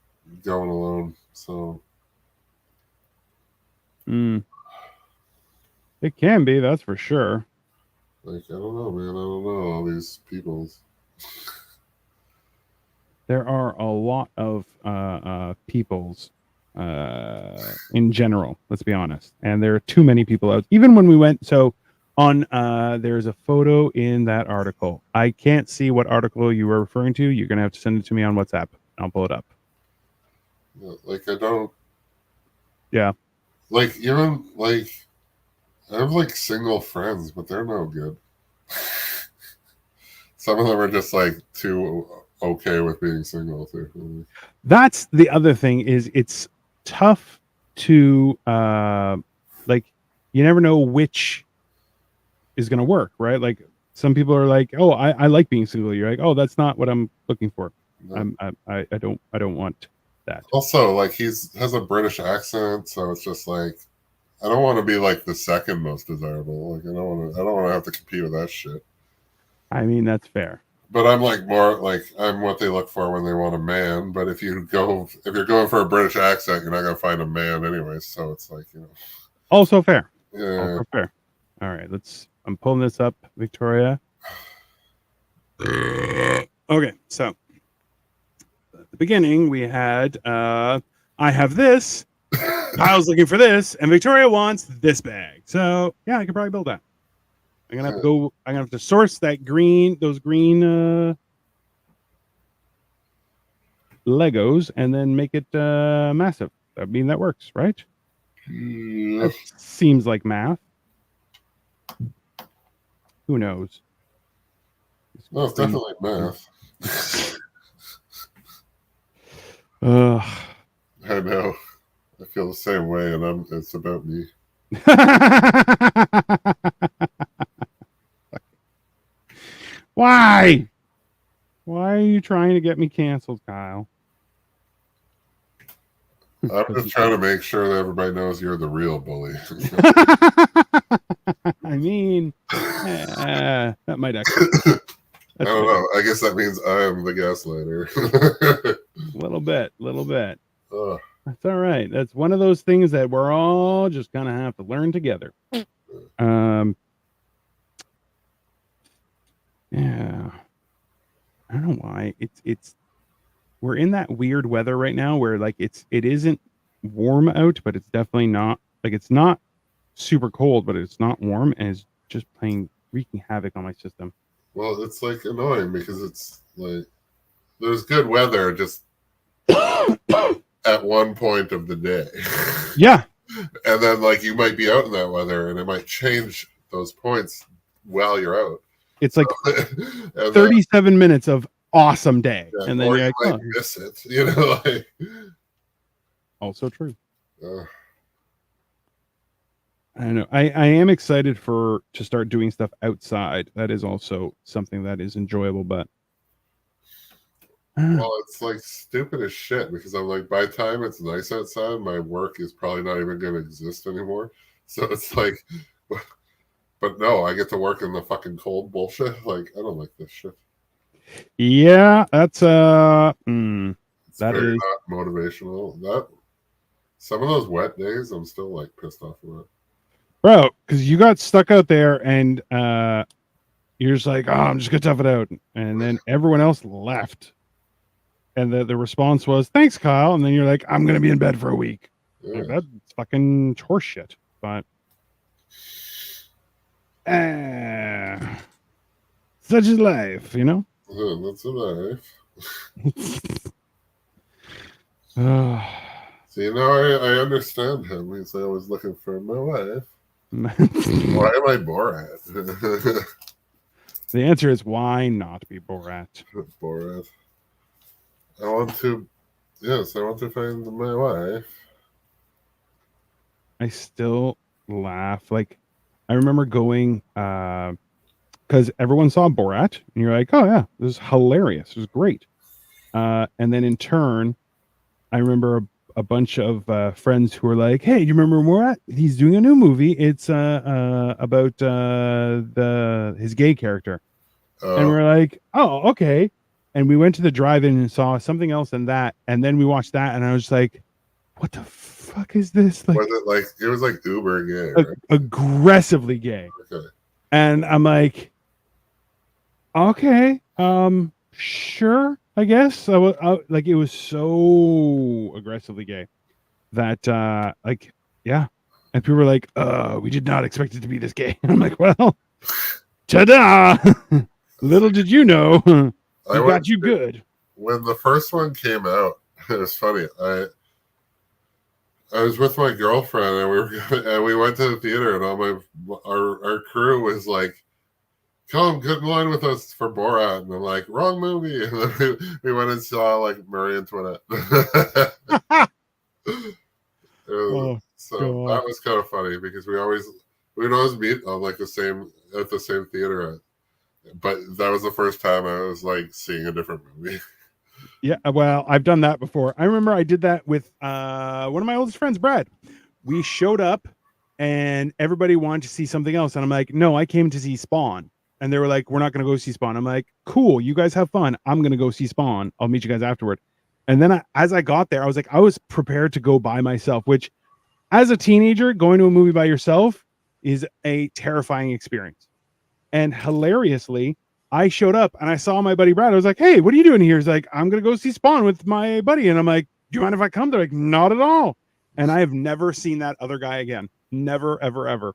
going alone. So it can be, that's for sure. like, I don't know, man. I don't know all these peoples. There are a lot of peoples in general, let's be honest. And there are too many people out. Even when we went, so on, there's a photo in that article. I can't see what article you were referring to. You're going to have to send it to me on WhatsApp. I'll pull it up. Like, I don't. Yeah. Like, even, like, I have, like, single friends, but they're no good. Some of them are just, like, too okay with being single, too. That's the other thing is it's tough to, like, you never know which is going to work, right? Like, some people are like, oh, I like being single. You're like, oh, that's not what I'm looking for. No. I don't want that. Also, like, has a British accent, so it's just like, I don't want to be like the second most desirable. Like, I don't want to have to compete with that shit. I mean, that's fair. But I'm like more like I'm what they look for when they want a man. But if you're going for a British accent, you're not gonna find a man anyway. So it's like, you know. Also fair. Yeah. Also fair. All right, I'm pulling this up, Victoria. Okay, so at the beginning we had I have this, Kyle's looking for this, and Victoria wants this bag. So yeah, I could probably build that. I'm gonna have to go. I'm gonna have to source those green Legos and then make it massive. I mean, that works, right? Yeah. That seems like math. Who knows? No, it's definitely math. I know. I feel the same way, and it's about me. Why? Why are you trying to get me canceled, Kyle? I'm just trying to make sure that everybody knows you're the real bully. I mean, that might actually. I don't know. I guess that means I am the gaslighter. Little bit. That's all right. That's one of those things that we're all just gonna have to learn together. Yeah. I don't know why. It's we're in that weird weather right now where like it isn't warm out, but it's definitely not like it's not super cold, but it's not warm, and it's just wreaking havoc on my system. Well, it's like annoying because it's like there's good weather just at one point of the day. Yeah. And then like you might be out in that weather and it might change those points while you're out. It's like 37 minutes of awesome day. Yeah, and then you like, might miss it. You know, like also true. I know. I am excited to start doing stuff outside. That is also something that is enjoyable, but Well, it's like stupid as shit because I'm like, by the time it's nice outside, my work is probably not even going to exist anymore. So it's like, but no, I get to work in the fucking cold bullshit. Like, I don't like this shit. Yeah, that's It's that very is, not motivational. That some of those wet days, I'm still like pissed off about. bro, because you got stuck out there and you're just like, oh, I'm just gonna tough it out, and then everyone else left, and the response was, thanks, Kyle, and then you're like, I'm gonna be in bed for a week. Yeah, Like, that's fucking horse shit. But such is life, you know. yeah, that's a life. See, now I understand him. He's always looking for my wife. Why am I Borat? The answer is why not be Borat? Borat. I want to, yes, I want to find my wife. I still laugh. Like, I remember going because everyone saw Borat, and you're like, oh yeah, this is hilarious. This is great. And then in turn, I remember a bunch of friends who were like, "Hey, do you remember Borat? He's doing a new movie. It's about the his gay character." And we're like, "Oh, okay." And we went to the drive-in and saw something else than that, and then we watched that, and I was just like, "What the fuck is this?" Like, was it like it was like uber gay, right? aggressively gay. Okay. And I'm like, okay, sure, I guess. Like, it was so aggressively gay that, like, yeah. And people were like, we did not expect it to be this gay. I'm like, well, ta-da! Little did you know, I we went got you good. when the first one came out. It was funny. I was with my girlfriend and we went to the theater and all our crew was like, come get in line with us for Borat, and I'm like, wrong movie. And then we went and saw like Marie Antoinette. Oh, So God. that was kind of funny because we'd always meet on like the same theater, but that was the first time I was like seeing a different movie. Yeah, well, I've done that before. I remember I did that with one of my oldest friends, Brad. We showed up and everybody wanted to see something else. And I'm like, no, I came to see Spawn. And they were like, we're not going to go see Spawn. I'm like, cool, you guys have fun. I'm going to go see Spawn. I'll meet you guys afterward. And then as I got there, I was like, I was prepared to go by myself, which as a teenager, going to a movie by yourself is a terrifying experience. And hilariously, I showed up and I saw my buddy Brad. I was like, hey, what are you doing here? He's like, I'm going to go see Spawn with my buddy. And I'm like, do you mind if I come? They're like, not at all. And I have never seen that other guy again. Never, ever, ever.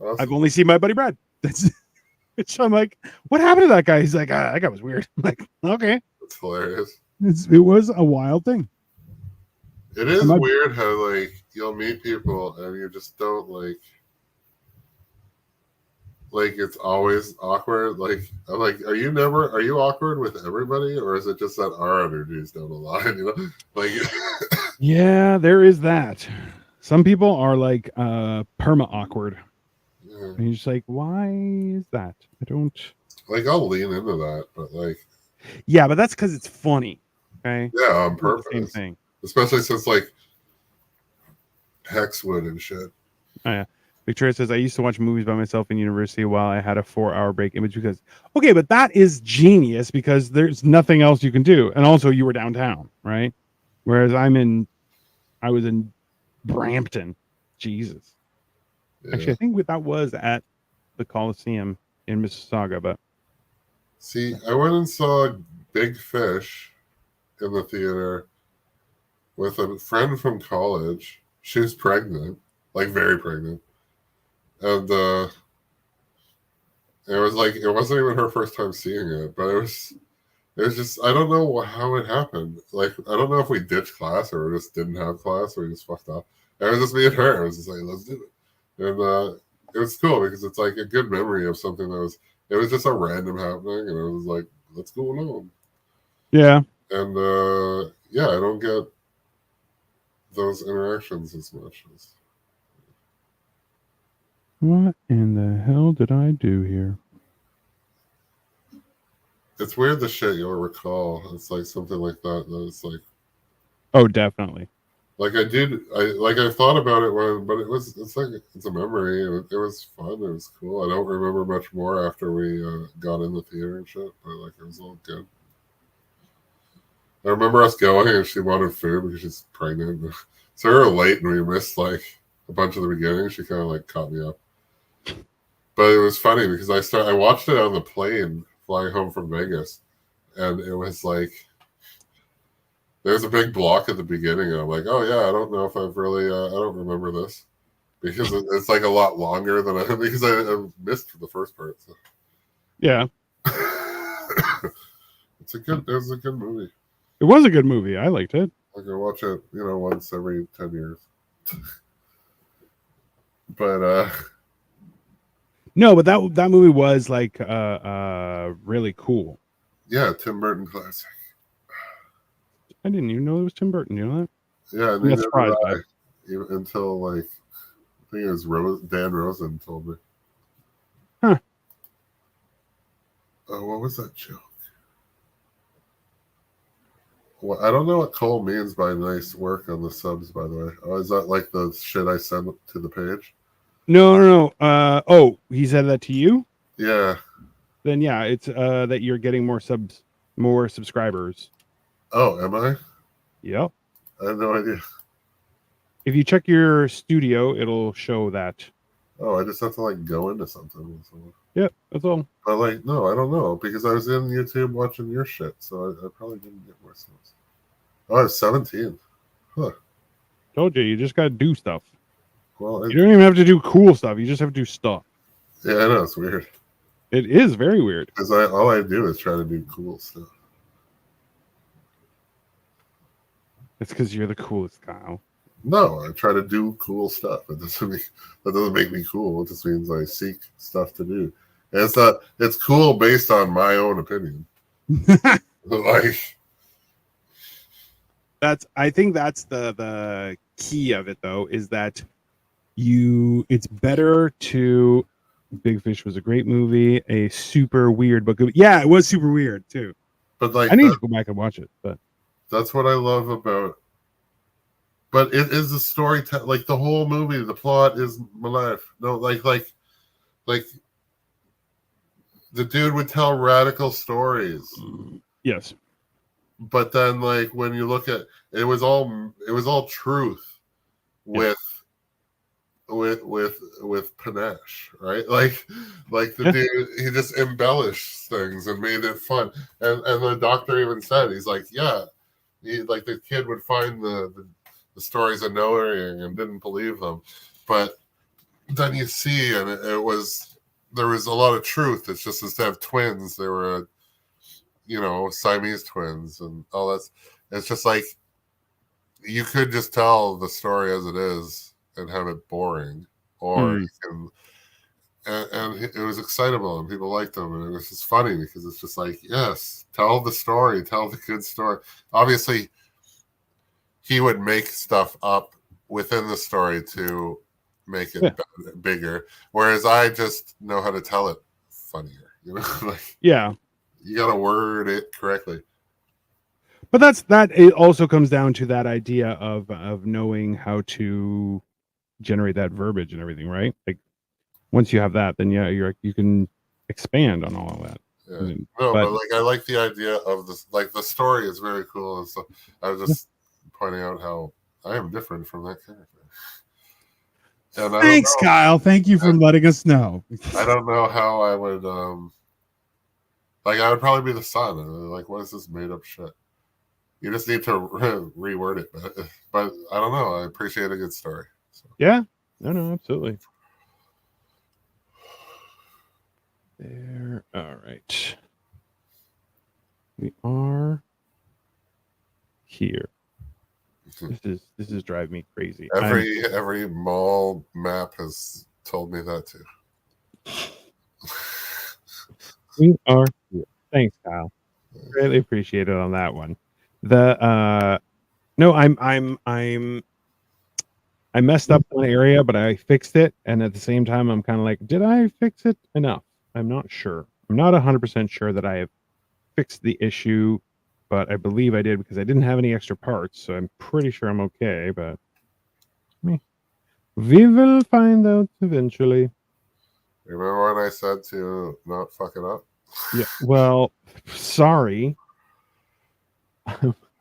Awesome. I've only seen my buddy Brad. That's which I'm like, what happened to that guy? He's like, that guy was weird. I'm like, okay. It's hilarious. It was a wild thing. It is weird how like you'll meet people and you just don't like it's always awkward. Like I'm like, are you awkward with everybody, or is it just that our energies don't align? You know, like yeah, there is that. Some people are like perma awkward. yeah. And you're just like, why is that? I don't Like I'll lean into that, but like yeah, but that's because it's funny. Okay. yeah, on It's not purpose. the same thing. Especially since like Hexwood and shit. Oh, yeah. Victoria says, I used to watch movies by myself in university while I had a 4-hour break in between. Because, okay, but that is genius because there's nothing else you can do. And also, you were downtown, right? Whereas I was in Brampton. Jesus. Yeah. Actually, I think that was at the Coliseum in Mississauga. But see, I went and saw Big Fish in the theater with a friend from college. She was pregnant, like very pregnant. And it was like it wasn't even her first time seeing it, but it was just I don't know how it happened. Like I don't know if we ditched class or we just didn't have class or we just fucked off. And it was just me and her. It was just like let's do it, and it was cool because it's like a good memory of something that was. It was just a random happening, and it was like what's going on. yeah, And yeah, I don't get those interactions as much as. what in the hell did I do here? It's weird the shit you'll recall. It's like something like that. That it's Oh, definitely. like I thought about it but it's like it's a memory. It was fun. It was cool. I don't remember much more after we got in the theater and shit, but like it was all good. I remember us going and she wanted food because she's pregnant. So we were late and we missed like a bunch of the beginning. She kind of like caught me up. But it was funny because I watched it on the plane flying home from Vegas, and it was like there's a big block at the beginning, and I'm like, oh yeah, I don't know if I've really I don't remember this because it's like a lot longer than because I missed the first part. So. Yeah, It was a good movie. it was a good movie. I liked it. I can watch it, once every 10 years. But No, but that movie was like really cool. yeah, Tim Burton classic. I didn't even know it was Tim Burton. You know that? Yeah, I'm not surprised by it. even until like I think it was Dan Rosen told me. Huh. Oh, what was that joke? Well, I don't know what Cole means by nice work on the subs, by the way. Oh, is that like the shit I sent to the page? No. Oh, he said that to you? Yeah. Then yeah, it's that you're getting more subscribers. Oh, am I? Yep. I had no idea. If you check your studio, it'll show that. Oh, I just have to like go into something. Yep, that's all. But like, no, I don't know because I was in YouTube watching your shit, so I probably didn't get more subs. Oh, I was 17. Huh. Told you just gotta do stuff. Well, You don't even have to do cool stuff. You just have to do stuff. yeah, I know it's weird It is very weird. because all I do is try to do cool stuff. It's because you're the coolest, Kyle. No, I try to do cool stuff. That doesn't make me cool. It just means I seek stuff to do. And it's cool based on my own opinion. Like I think that's the key of it though, is that it's better to Big Fish was a great movie, a super weird but good. Yeah, it was super weird too. but like I need to go back and watch it, but that's what I love about. But it is the story, like the whole movie. The plot is my life. No, like the dude would tell radical stories. yes. But then, like when you look at it, was all truth with panache, right? Like the dude, he just embellished things and made it fun. And the doctor even said, he's like, yeah, like the kid would find the stories annoying and didn't believe them, but then you see, and there was a lot of truth. It's just instead of twins, they were Siamese twins and all that. It's just like you could just tell the story as it is and have it boring, or you can, and it was excitable and people liked them, and it was just funny because it's just like, yes, tell the story, tell the good story. Obviously he would make stuff up within the story to make it bigger, whereas I just know how to tell it funnier. Like yeah, you got to word it correctly. But it also comes down to that idea of knowing how to generate that verbiage and everything, right? Like once you have that, then yeah, you can expand on all of that. Yeah. But like I like the idea of this. Like the story is very cool, and so I was just pointing out how I am different from that character. And thanks, Kyle. Thank you for letting us know. I don't know how I would like I would probably be the son. Like, what is this made up shit? You just need to reword it. But I don't know. I appreciate a good story. So. Yeah. No, absolutely. There. All right. We are here. This is driving me crazy. Every mall map has told me that too. We are here. Thanks, Kyle. Really appreciate it on that one. I messed up one area, but I fixed it, and at the same time, I'm kind of like, did I fix it enough? I'm not sure. I'm not 100% sure that I have fixed the issue, but I believe I did because I didn't have any extra parts, so I'm pretty sure I'm okay. But we will find out eventually. Remember when I said to not fuck it up? Yeah. Well, sorry.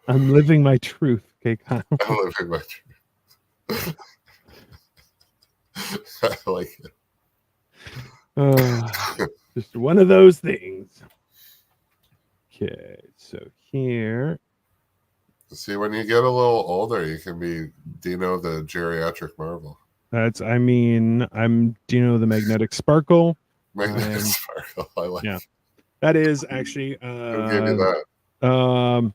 I'm living my truth. Okay, Kyle. I'm living my truth. I like it. Just one of those things. Okay, so here. See, when you get a little older, you can be Dino the geriatric Marvel. I'm Dino the Magnetic Sparkle. Magnetic Sparkle. I like Yeah. it. That is actually Who gave you that?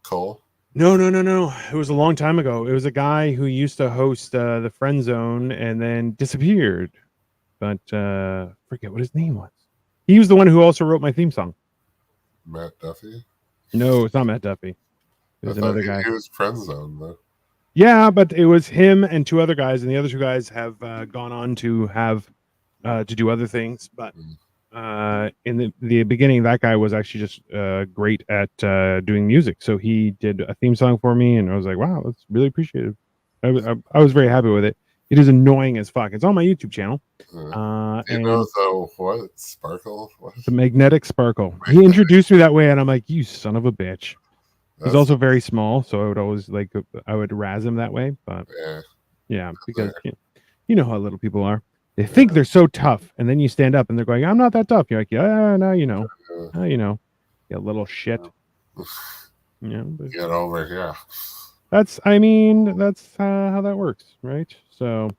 Cole? No. It was a long time ago. It was a guy who used to host the Friend Zone and then disappeared. But forget what his name was. He was the one who also wrote my theme song. Matt Duffy? No, it's not Matt Duffy. It was another guy. He was Friend Zone, though. Yeah, but it was him and two other guys, and the other two guys have gone on to have to do other things. But in the beginning, that guy was actually just great at doing music. So he did a theme song for me, and I was like, wow, that's really appreciated. I was very happy with it. It is annoying as fuck. It's on my YouTube channel. You know, so what? Sparkle? What? The Magnetic Sparkle. He introduced me that way, and I'm like, you son of a bitch. He's also very small, so I would always I would razz him that way. But yeah, because you know how little people are. They think they're so tough, and then you stand up and they're going, I'm not that tough. You're like, yeah, no, you know. You little shit. Yeah, but get over here. That's how that works, right? So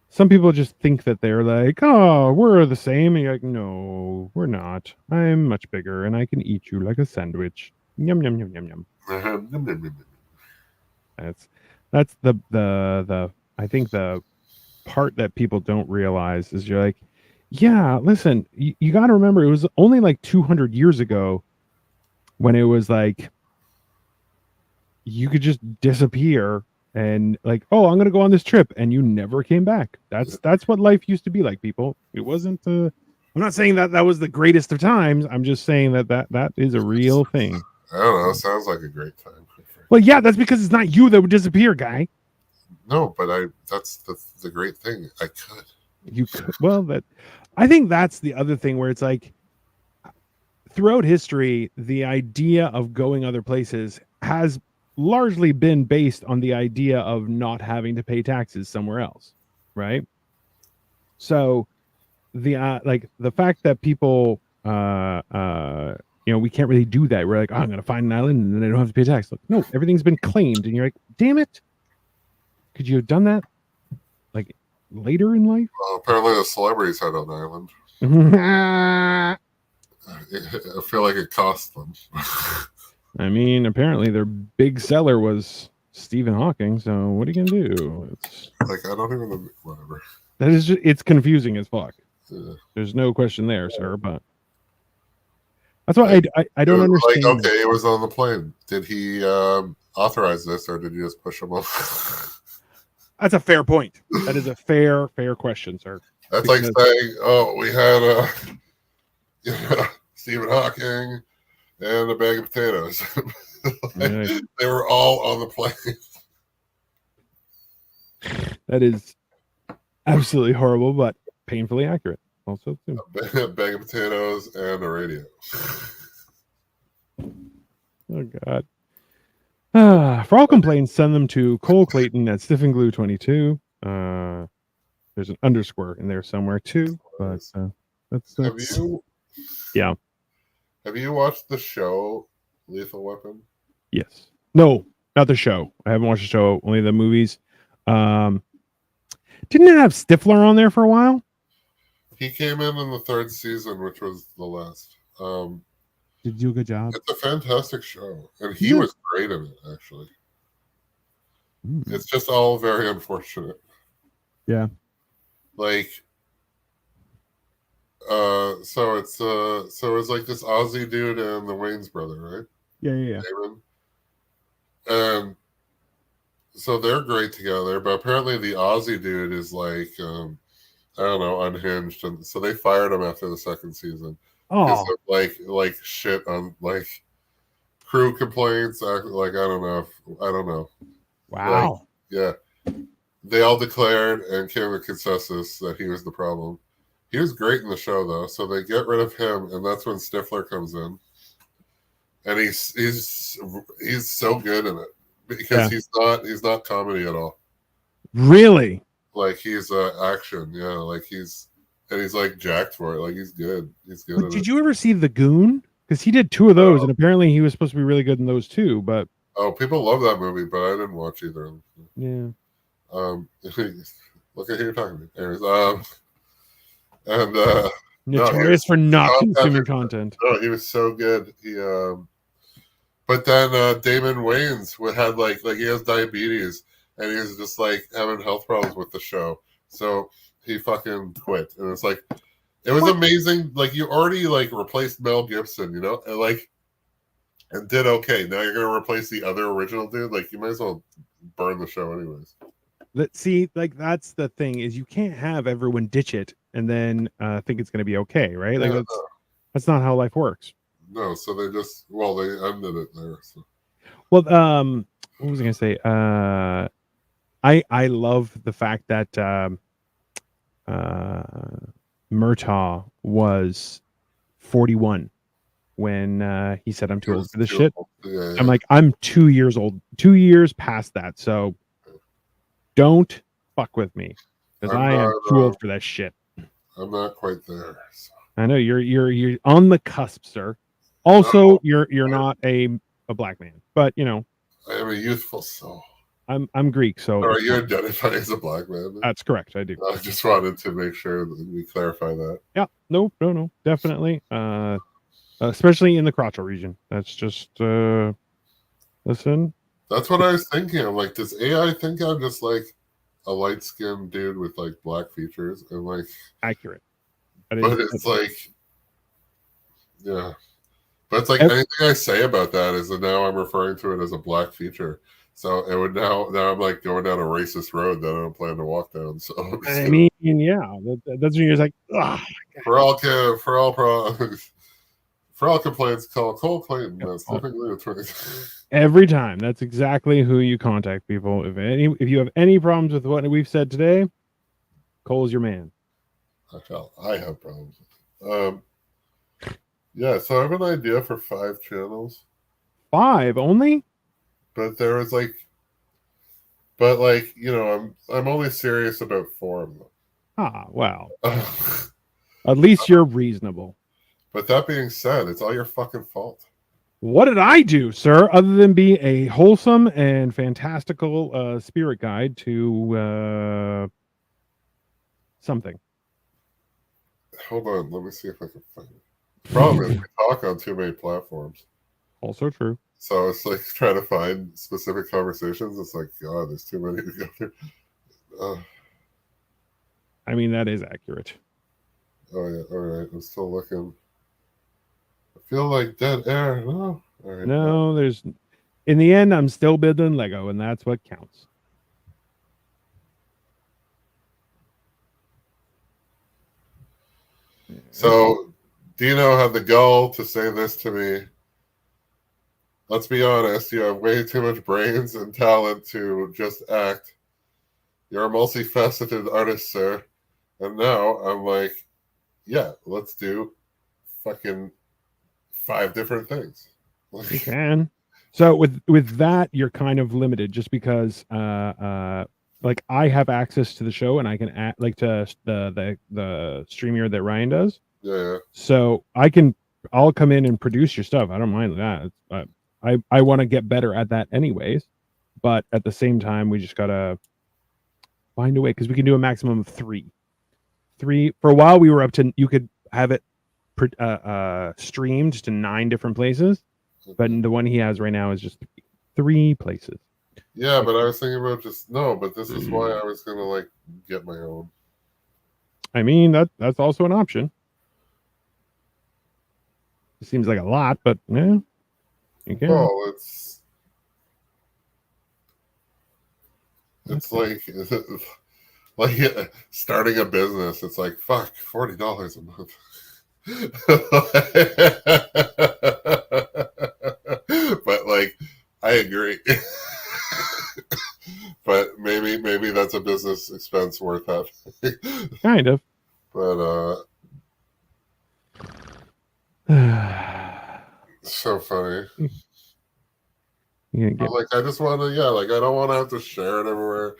some people just think that they're like, oh, we're the same. And you're like, no, we're not. I'm much bigger and I can eat you like a sandwich. Yum yum yum yum yum. That's the I think the part that people don't realize is you're like, yeah, listen, you got to remember it was only like 200 years ago when it was like you could just disappear and like, oh, I'm gonna go on this trip, and you never came back. That's what life used to be like, people. It wasn't. I'm not saying that was the greatest of times. I'm just saying that is a real thing. I don't know. It sounds like a great time. Well, yeah, that's because it's not you that would disappear, guy. No, but that's the great thing. I could. You could. Well, I think that's the other thing where it's like throughout history, the idea of going other places has largely been based on the idea of not having to pay taxes somewhere else, right? So the the fact that people we can't really do that. We're like, oh, I'm gonna find an island and then I don't have to pay tax. Like, no, everything's been claimed, and you're like, damn it, could you have done that like later in life? Well, apparently the celebrities had an island. I feel like it cost them. I mean, apparently their big seller was Stephen Hawking. So what are you gonna do? It's like, I don't even know. Whatever. That is it's confusing as fuck. Yeah. There's no question there, sir. But that's why I don't understand. Like, okay, it was on the plane. Did he authorize this, or did you just push him off? That's a fair point. That is a fair question, sir. That's like saying, oh, we had Stephen Hawking and a bag of potatoes. They were all on the plane. That is absolutely horrible, but painfully accurate. Also, too. A bag of potatoes and a radio. Oh God. For all complaints, send them to Cole Clayton at Stiffingglue22. There's an underscore in there somewhere too, but that's Have you? Yeah. Have you watched the show Lethal Weapon? Yes. No, not the show. I haven't watched the show. Only the movies. Didn't it have Stifler on there for a while? He came in the third season, which was the last. Did you do a good job? It's a fantastic show, and he was great in it. Actually, it's just all very unfortunate. Yeah. Like, so it's like this Aussie dude and the Wayne's brother, right? Yeah. Damon. And so they're great together, but apparently the Aussie dude is like, I don't know, unhinged, and so they fired him after the second season. because Oh, of like shit on like crew complaints. Like I don't know, I don't know. Like wow. yeah, they all declared and came to consensus that he was the problem. He was great in the show though, so they get rid of him, and that's when Stifler comes in, and he's so good in it because Yeah. he's not comedy at all. Really? Like he's action, yeah. Like he's like jacked for it. Like he's good. He's good But at did it. you ever see The Goon? Because he did 2 of those, and apparently he was supposed to be really good in those too. But Oh, people love that movie, but I didn't watch either. of them. yeah, Look at who you're talking to. Anyways, and no, he notorious was for not Tom consuming Patrick- content. no, he was so good. But then Damon Wayans had like he has diabetes, and he was just like having health problems with the show, so he fucking quit. And it's like it was amazing. Like you already like replaced Mel Gibson, you know, and did okay. Now you're gonna replace the other original dude. Like you might as well burn the show anyways. Let's see, like that's the thing is you can't have everyone ditch it and then think it's going to be okay, right? Like Yeah, that's not how life works. no, so they they ended it there. So. Well, what was I going to say? I love the fact that Murtaugh was 41 when he said I'm too old for this shit. Yeah, I'm like, I'm 2 years old, 2 years past that. So don't fuck with me because I am too old for that shit. I'm not quite there. So. I know you're on the cusp, sir. Also, you're not a black man, but you know, I am a youthful soul. I'm Greek, so Or are you identified as a black man? that's correct. I do. I just wanted to make sure that we clarify that. Yeah, no, definitely. Especially in the crotchal region. That's just listen. That's what I was thinking. I'm like, does AI think I'm just like a light skinned dude with like black features? And like Accurate. but it's like yeah. But it's like anything I say about that is that now I'm referring to it as a black feature. So it would now I'm like going down a racist road that I don't plan to walk down. So I mean, yeah, that's when you're like, for all complaints, call Cole Clayton. That's typically every time. That's exactly who you contact, people. If you have any problems with what we've said today, Cole's your man. I have problems. Yeah, so I have an idea for 5 channels. 5 only? But there was like, you know, I'm only serious about 4 of them. Ah, well. At least you're reasonable. But that being said, it's all your fucking fault. What did I do, sir, other than be a wholesome and fantastical spirit guide to something? Hold on, let me see if I can find it. The problem is we talk on too many platforms. Also true. So it's like trying to find specific conversations. It's like, God, there's too many to go through. I mean, that is accurate. Oh, yeah. All right. I'm still looking. I feel like dead air. No. All right. No, there's. In the end, I'm still building Lego, and that's what counts. So Dino had the gall to say this to me. Let's be honest, you have way too much brains and talent to just act. You're a multifaceted artist, sir. And now I'm like, yeah, let's do fucking 5 different things. You can. So with that, you're kind of limited just because like I have access to the show and I can add like to the StreamYard that Ryan does. Yeah. So I'll come in and produce your stuff. I don't mind that. I want to get better at that anyways. But at the same time, we just gotta find a way because we can do a maximum of 3. 3 for a while we were up to you could have it streamed to 9 different places, but the one he has right now is just 3 places. Yeah, but I was thinking about but this is why I was gonna like get my own. I mean that's also an option. It seems like a lot, but yeah, you can. Well, it's like starting a business. It's like fuck $40 a month. But like, I agree. But maybe that's a business expense worth having. Kind of. But You so funny. can But get, like, I just want to, yeah, like, I don't want to have to share it everywhere.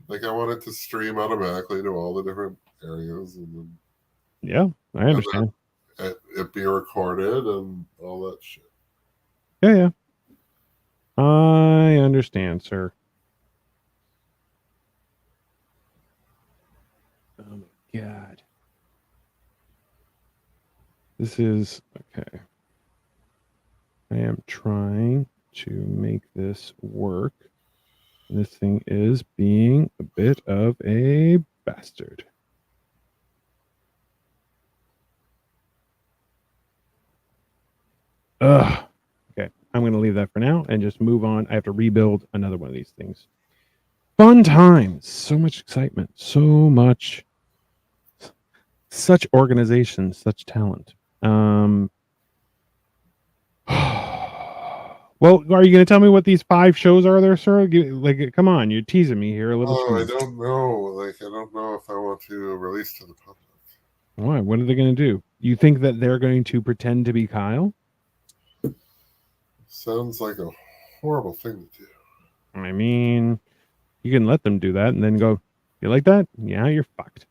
Like, I want it to stream automatically to all the different areas, and yeah, I understand. then it be recorded and all that shit. Yeah, yeah. I understand, sir. Oh my god. This is okay. I am trying to make this work. This thing is being a bit of a bastard. Ugh. Okay, I'm going to leave that for now and just move on. I have to rebuild another one of these things. Fun times. So much excitement. So much. Such organization. Such talent. Well, are you going to tell me what these 5 shows are there, sir? Like, come on, you're teasing me here a little too Oh, I much. don't know. Like, I don't know if I want to release to the public. Why? What are they going to do? You think that they're going to pretend to be Kyle? Sounds like a horrible thing to do. I mean, you can let them do that and then go, you like that? Yeah, you're fucked.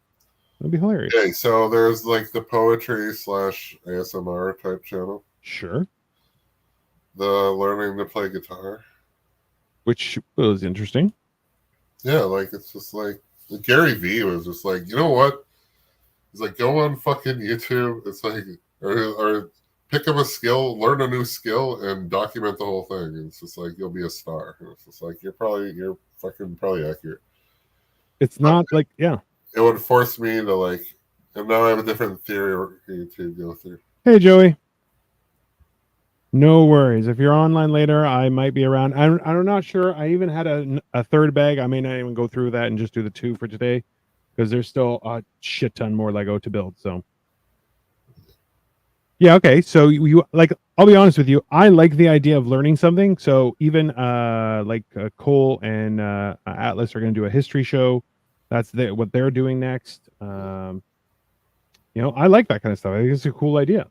That'd be hilarious. Okay, so there's like the poetry / ASMR type channel, Sure. the learning to play guitar. Which was interesting. Yeah, like it's just like Gary Vee was just like, you know what? It's like, go on fucking YouTube. It's like, or pick up a skill, learn a new skill, and document the whole thing. And it's just like, you'll be a star. And it's just like, you're fucking probably accurate. It's not like, yeah. It would force me to like, and now I have a different theory to go through. Hey, Joey. No worries. If you're online later, I might be around. I'm not sure. I even had a third bag. I may not even go through that and just do the 2 for today because there's still a shit ton more Lego to build. So, yeah, okay. So you like, I'll be honest with you. I like the idea of learning something. So even Cole and Atlas are going to do a history show. That's what they're doing next. I like that kind of stuff. I think it's a cool idea.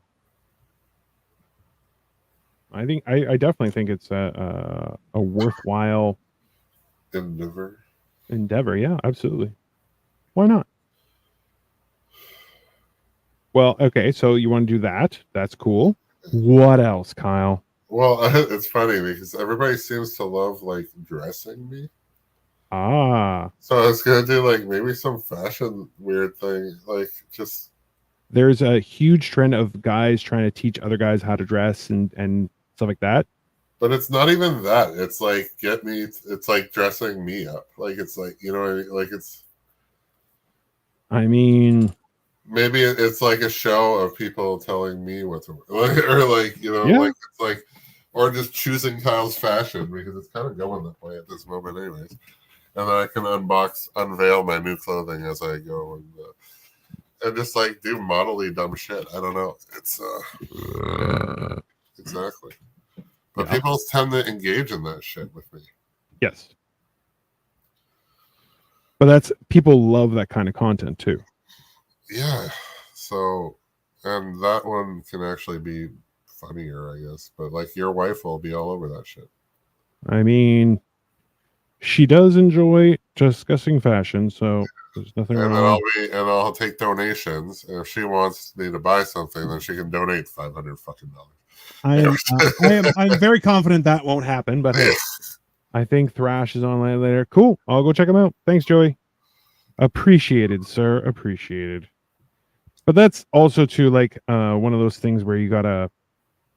I definitely think it's a worthwhile endeavor. Yeah, absolutely. Why not? Well, okay. So you want to do that? That's cool. What else, Kyle? Well, it's funny because everybody seems to love like dressing me. Ah, So I was gonna do like maybe some fashion weird thing, like just. There's a huge trend of guys trying to teach other guys how to dress and stuff like that. But it's not even that. It's like it's like dressing me up. Like it's like, you know what I mean? Like it's. I mean, Maybe it's like a show of people telling me what to wear, or like, Yeah. like it's like, or just choosing Kyle's fashion because it's kind of going that way at this moment, anyways. And then I can unveil my new clothing as I go, and just like do modelly dumb shit. I don't know. It's exactly. But Yeah. people tend to engage in that shit with me. Yes. But people love that kind of content too. Yeah. So, and that one can actually be funnier, I guess. But like your wife will be all over that shit. I mean, she does enjoy discussing fashion, so there's nothing And wrong. then I'll take donations. And if she wants me to buy something, then she can donate $500 fucking dollars. I'm very confident that won't happen, but hey, I think Thrash is online later. Cool. I'll go check him out. Thanks, Joey. Appreciated, sir. Appreciated. But that's also too like one of those things where you gotta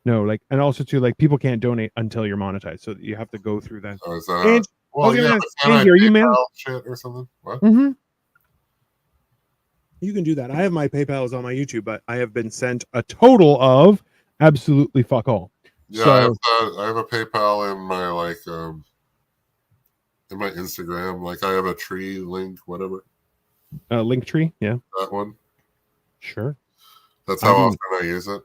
and also too like people can't donate until you're monetized, so you have to go through that. Oh, is And that, well, okay, yeah, man. but then I Angie, are you man? PayPal shit or something? What? Mm-hmm. you can do that. I have my PayPal's on my YouTube, but I have been sent a total of absolutely fuck all. Yeah, So I have a PayPal in my in my Instagram. Like I have a tree link, whatever. Linktree, yeah, That one. sure. That's how I mean- often I use it.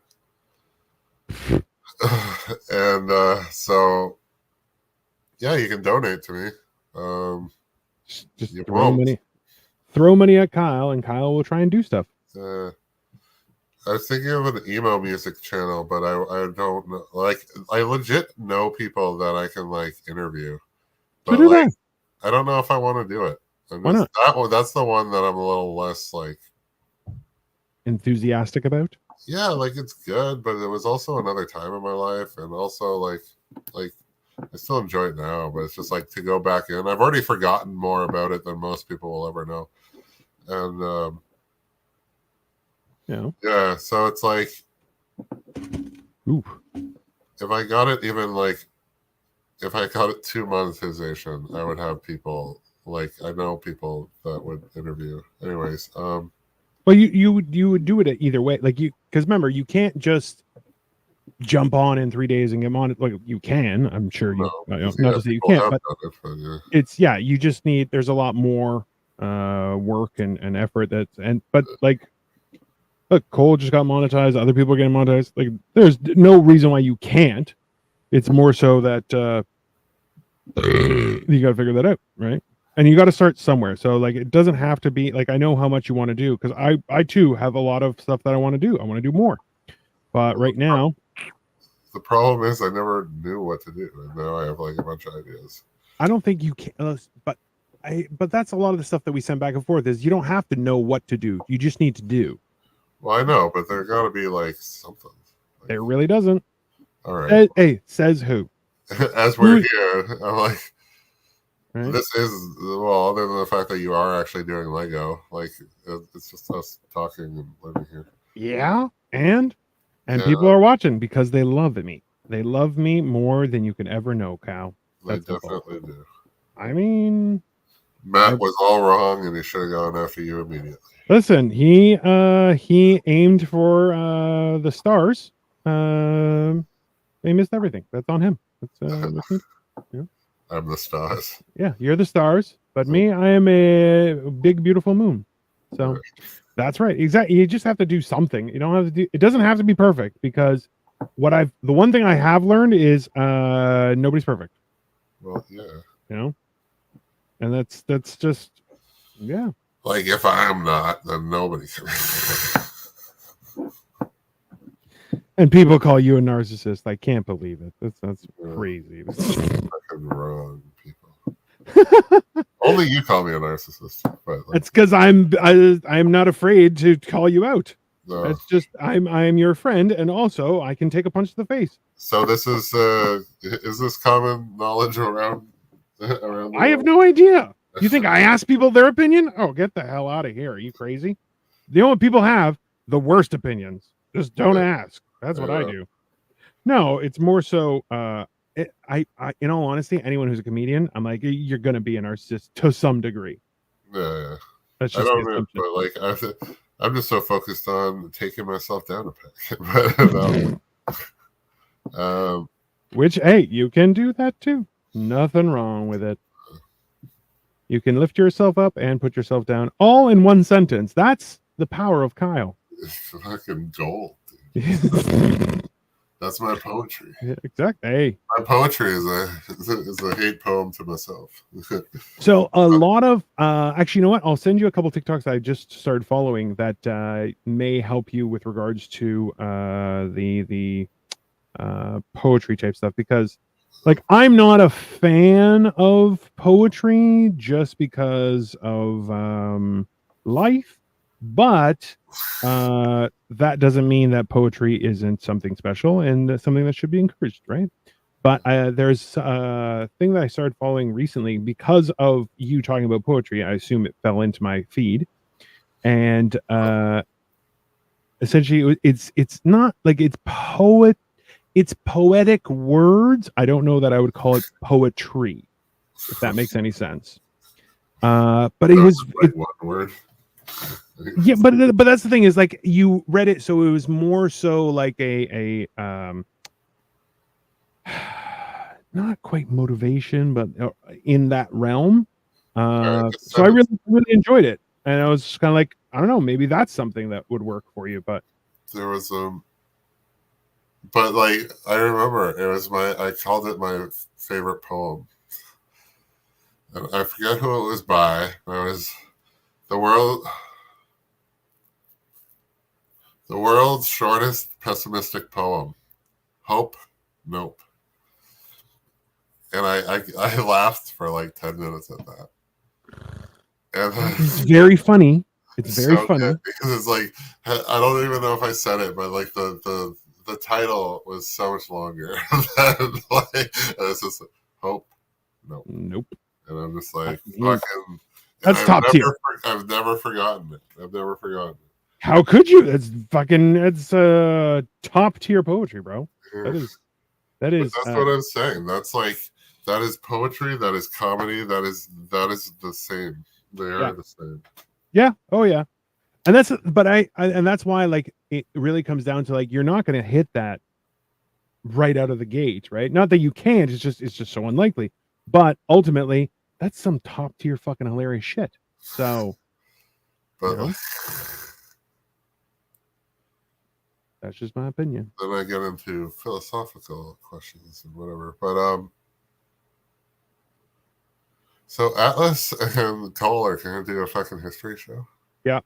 And so, yeah, you can donate to me. Just You throw won't. money. Throw money at Kyle, and Kyle will try and do stuff. I was thinking of an emo music channel, but I don't know. Like, I legit know people that I can like interview, So but do like, that. I don't know if I want to do it. Why not? That one, that's the one that I'm a little less like. Enthusiastic about. Yeah, like it's good, but it was also another time in my life, and also like I still enjoy it now, but it's just like to go back in. I've already forgotten more about it than most people will ever know, and You know. yeah, so it's like Ooh. if I got it even like if I got it 2 monetization, I would have people like I know people that would interview. Anyways, Well, you would do it either way, like you, because remember, you can't just jump on in 3 days and get on it. Like you can, I'm sure you. no, Not yeah, to say you people can't, have but done it, but yeah. it's you just need. There's a lot more work and effort but like, look, Cole just got monetized. Other people are getting monetized. Like, there's no reason why you can't. It's more so that you got to figure that out, right? And you got to start somewhere. So like, it doesn't have to be like, I know how much you want to do, because I too have a lot of stuff that I want to do. I want to do more, but right now, The problem is I never knew what to do, and now I have like a bunch of ideas. I don't think you can. But that's a lot of the stuff that we send back and forth. Is you don't have to know what to do. You just need to do. Well, I know, but there got to be like something. Like, There really doesn't. all right. Hey, says who? As we're here, I'm like, Right? this is well, other than the fact that you are actually doing Lego, like it's just us talking and living here. Yeah, and Yeah. people are watching because they love me. They love me more than you can ever know, Cal. They That's simple. definitely do. I mean, Matt was all wrong, and he should have gone after you immediately. listen, he aimed for the stars. He missed everything. That's on him. That's me. I'm the stars. Yeah, you're the stars, but me, I am a big, beautiful moon. So that's right. Exactly. You just have to do something. You don't have to do. It doesn't have to be perfect, because the one thing I have learned is nobody's perfect. Well, yeah. You know, and that's just Like if I'm not, then nobody can. And people call you a narcissist. I can't believe it. That's Yeah. crazy. Fucking wrong, people. Only you call me a narcissist, but like, It's because I'm not afraid to call you out. no. It's just I'm your friend, and also I can take a punch to the face. So this is this common knowledge around the I have world? no idea. You think I ask people their opinion? Oh, get the hell out of here. Are you crazy? The only people have the worst opinions. Just don't ask. That's what I Yeah. do. No, it's more so I in all honesty, anyone who's a comedian, I'm like, you're gonna be a narcissist to some degree. Yeah. That's I just don't the know, assumption. but like I'm just so focused on taking myself down a peg. But no. Which, hey, you can do that too. Nothing wrong with it. You can lift yourself up and put yourself down all in one sentence. That's the power of Kyle. It's fucking gold, dude. Yeah, That's my poetry. exactly. Hey, My poetry is a hate poem to myself. so a lot of actually, you know what? I'll send you a couple TikToks I just started following that may help you with regards to the poetry type stuff, because like I'm not a fan of poetry just because of life, but that doesn't mean that poetry isn't something special and something that should be encouraged, right? But there's a thing that I started following recently because of you talking about poetry. I assume it fell into my feed, and essentially it's not like it's poetic words. I don't know that I would call it poetry, if that makes any sense. But it was like one word. yeah, but that's the thing, is like you read it, so it was more so like a not quite motivation, but in that realm. So I really enjoyed it, and I was just kind of like, I don't know, maybe that's something that would work for you. But there was but like I remember it was I called it my favorite poem. And I forget who it was by. It was the world's shortest pessimistic poem. Hope, nope. And I laughed for like 10 minutes at that. And It's very funny. It's very so funny. good, because it's like I don't even know if I said it, but like the title was so much longer than like it's just hope, nope. Nope. And I'm just like mean, fucking. That's top tier. I've never forgotten it. I've never forgotten it. How could you? That's fucking. It's top tier poetry, bro. That is. But that's what I'm saying. That's like that is poetry. That is comedy. That is the same. They are the same. Yeah. Oh yeah. And that's. But and that's why like it really comes down to like you're not going to hit that right out of the gate, right? Not that you can't. It's just so unlikely. But ultimately, that's some top tier fucking hilarious shit. So. But You know? That's just my opinion. Then I get into philosophical questions and whatever. But so Atlas and Cole are going to do a fucking history show. Yeah.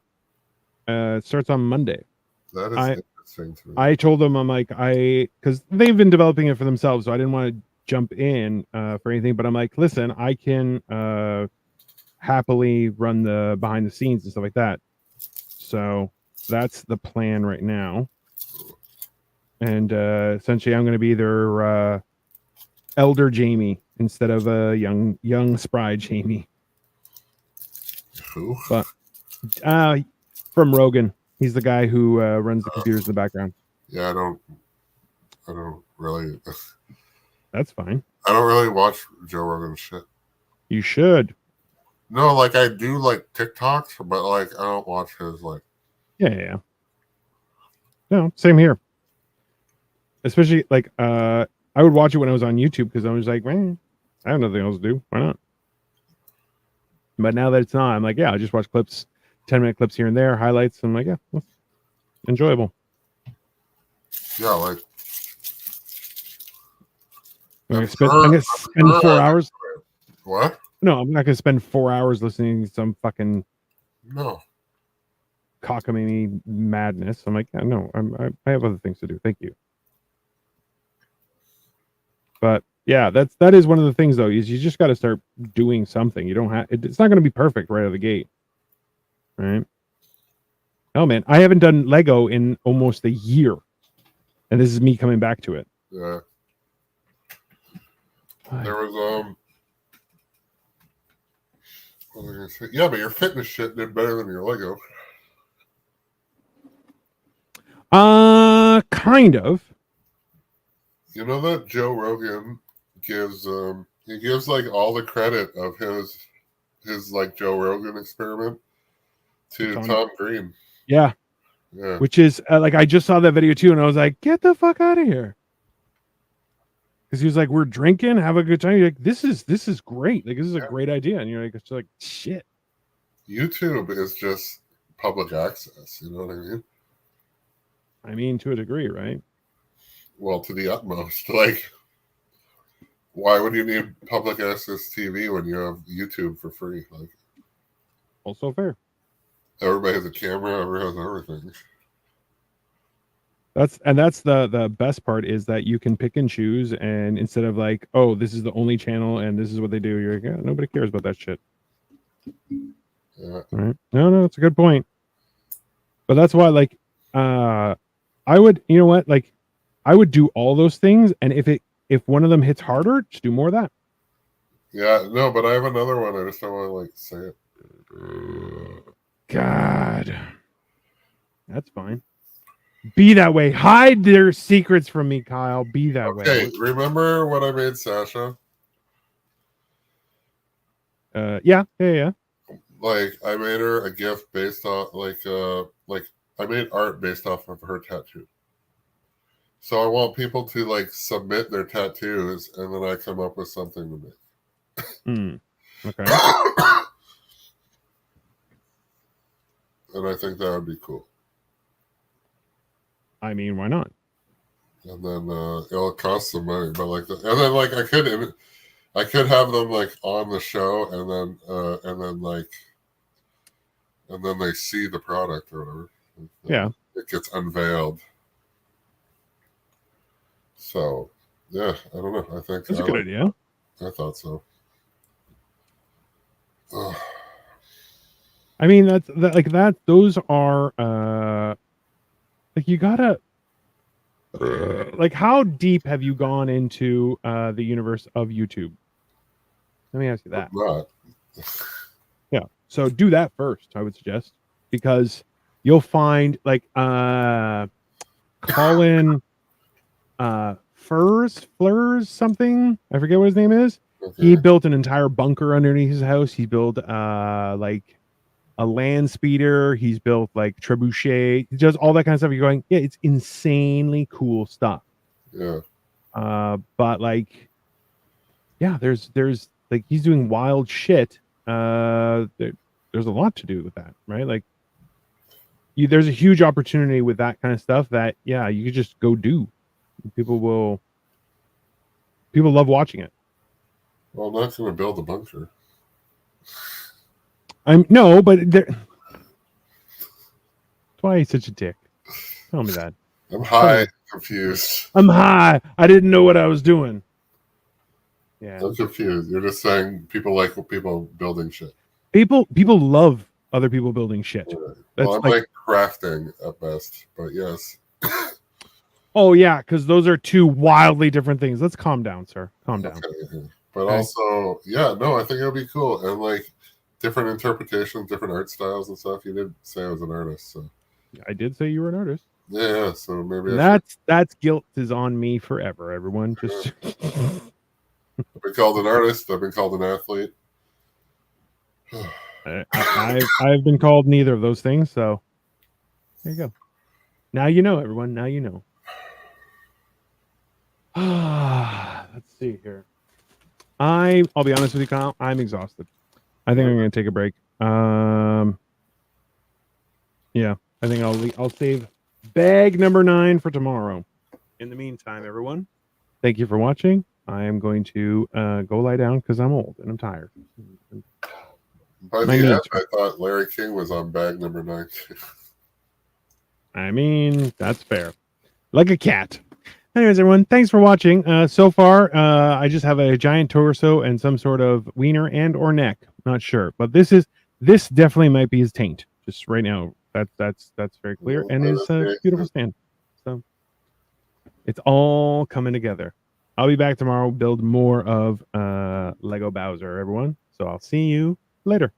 It starts on Monday. That is interesting to me. I told them I'm like because they've been developing it for themselves, so I didn't want to jump in for anything. But I'm like, listen, I can happily run the behind the scenes and stuff like that. So that's the plan right now. And essentially, I'm going to be their elder Jamie instead of a young spry Jamie. Who? But from Rogan, he's the guy who runs the computers in the background. Yeah, I don't really. That's fine. I don't really watch Joe Rogan shit. You should. No, like I do like TikToks, but like I don't watch his like. Yeah. No, same here. Especially like I would watch it when I was on YouTube because I was like, man, I have nothing else to do. Why not? But now that it's not, I'm like, yeah, I just watch clips, 10-minute clips here and there, highlights. I'm like, yeah, well, enjoyable. Yeah, like I'm gonna spend 4 hours. What? No, I'm not gonna spend 4 hours listening to some fucking cockamamie madness. I'm like, yeah, no, I have other things to do. Thank you. But yeah, that is one of the things though, is you just got to start doing something. You don't have it's not going to be perfect right out of the gate, right? Oh man, I haven't done Lego in almost a year, and this is me coming back to it. Yeah. There was what was I gonna say? Yeah, but your fitness shit did better than your Lego. Kind of. You know that Joe Rogan gives he gives like all the credit of his like Joe Rogan experiment to Tom Green. Yeah. Which is like I just saw that video too, and I was like, get the fuck out of here. Because he was like, we're drinking, have a good time. You're like, this is great. Like this is a great idea, and you're like, it's like shit. YouTube is just public access. You know what I mean? I mean, to a degree, right? Well, to the utmost. Like, why would you need public access TV when you have YouTube for free? Like, also fair. Everybody has a camera. Everybody has everything. That's the best part is that you can pick and choose, and instead of like, oh, this is the only channel and this is what they do, you're like, yeah, nobody cares about that shit. Yeah. Right? No, it's a good point. But that's why, like, I would, you know what, like, I would do all those things, and if one of them hits harder, just do more of that. Yeah, no, but I have another one. I just don't want to like say it. God, that's fine. Be that way. Hide their secrets from me, Kyle. Be that way. Okay, remember what I made Sasha? Yeah. Like I made her a gift based on like I made art based off of her tattoo. So I want people to like submit their tattoos, and then I come up with something to make. Okay. And I think that would be cool. I mean, why not? And then it'll cost some money, but like, and then like I could have them like on the show, and then they see the product or whatever. Yeah. It gets unveiled. So yeah, I don't know. I think That's a good idea. I thought so. Ugh. I mean, those are like you gotta like how deep have you gone into the universe of YouTube? Let me ask you that. Not. Yeah. So do that first, I would suggest, because you'll find like Colin Flurs something. I forget what his name is. Okay. He built an entire bunker underneath his house. He built like a land speeder. He's built like trebuchet. He does all that kind of stuff. You're going, yeah, it's insanely cool stuff. Yeah. But like, yeah, there's like he's doing wild shit. There's a lot to do with that, right? Like, there's a huge opportunity with that kind of stuff that yeah, you could just go do. People love watching it. Well, I'm not going to build a bunker. No, but that's why he's such a dick. Tell me that. I'm high, confused. I'm high. I didn't know what I was doing. Yeah. I'm confused. You're just saying people like people building shit. People love other people building shit. Right. That's Well, I'm like crafting at best, but yes. Oh yeah, because those are two wildly different things. Let's calm down, sir. Calm down. Okay. But Okay. also, yeah, no, I think it'll be cool. And like different interpretations, different art styles and stuff. You did say I was an artist, so I did say you were an artist. yeah. So maybe I That's guilt is on me forever. Everyone, just I've been called an artist. I've been called an athlete. I've been called neither of those things. So there you go. Now you know, everyone. Now you know. Let's see here. I'll be honest with you, Kyle. I'm exhausted. I think I'm going to take a break. Yeah, I think I'll save bag number 9 for tomorrow. In the meantime, everyone, thank you for watching. I am going to go lie down because I'm old and I'm tired. By the My end, knees. I thought Larry King was on bag number 9. I mean, that's fair. Like a cat. Anyways, everyone, thanks for watching. So far, I just have a giant torso and some sort of wiener and or neck. Not sure, but this definitely might be his taint. Just right now, that's very clear, and his beautiful stand. So it's all coming together. I'll be back tomorrow. Build more of Lego Bowser, everyone. So I'll see you later.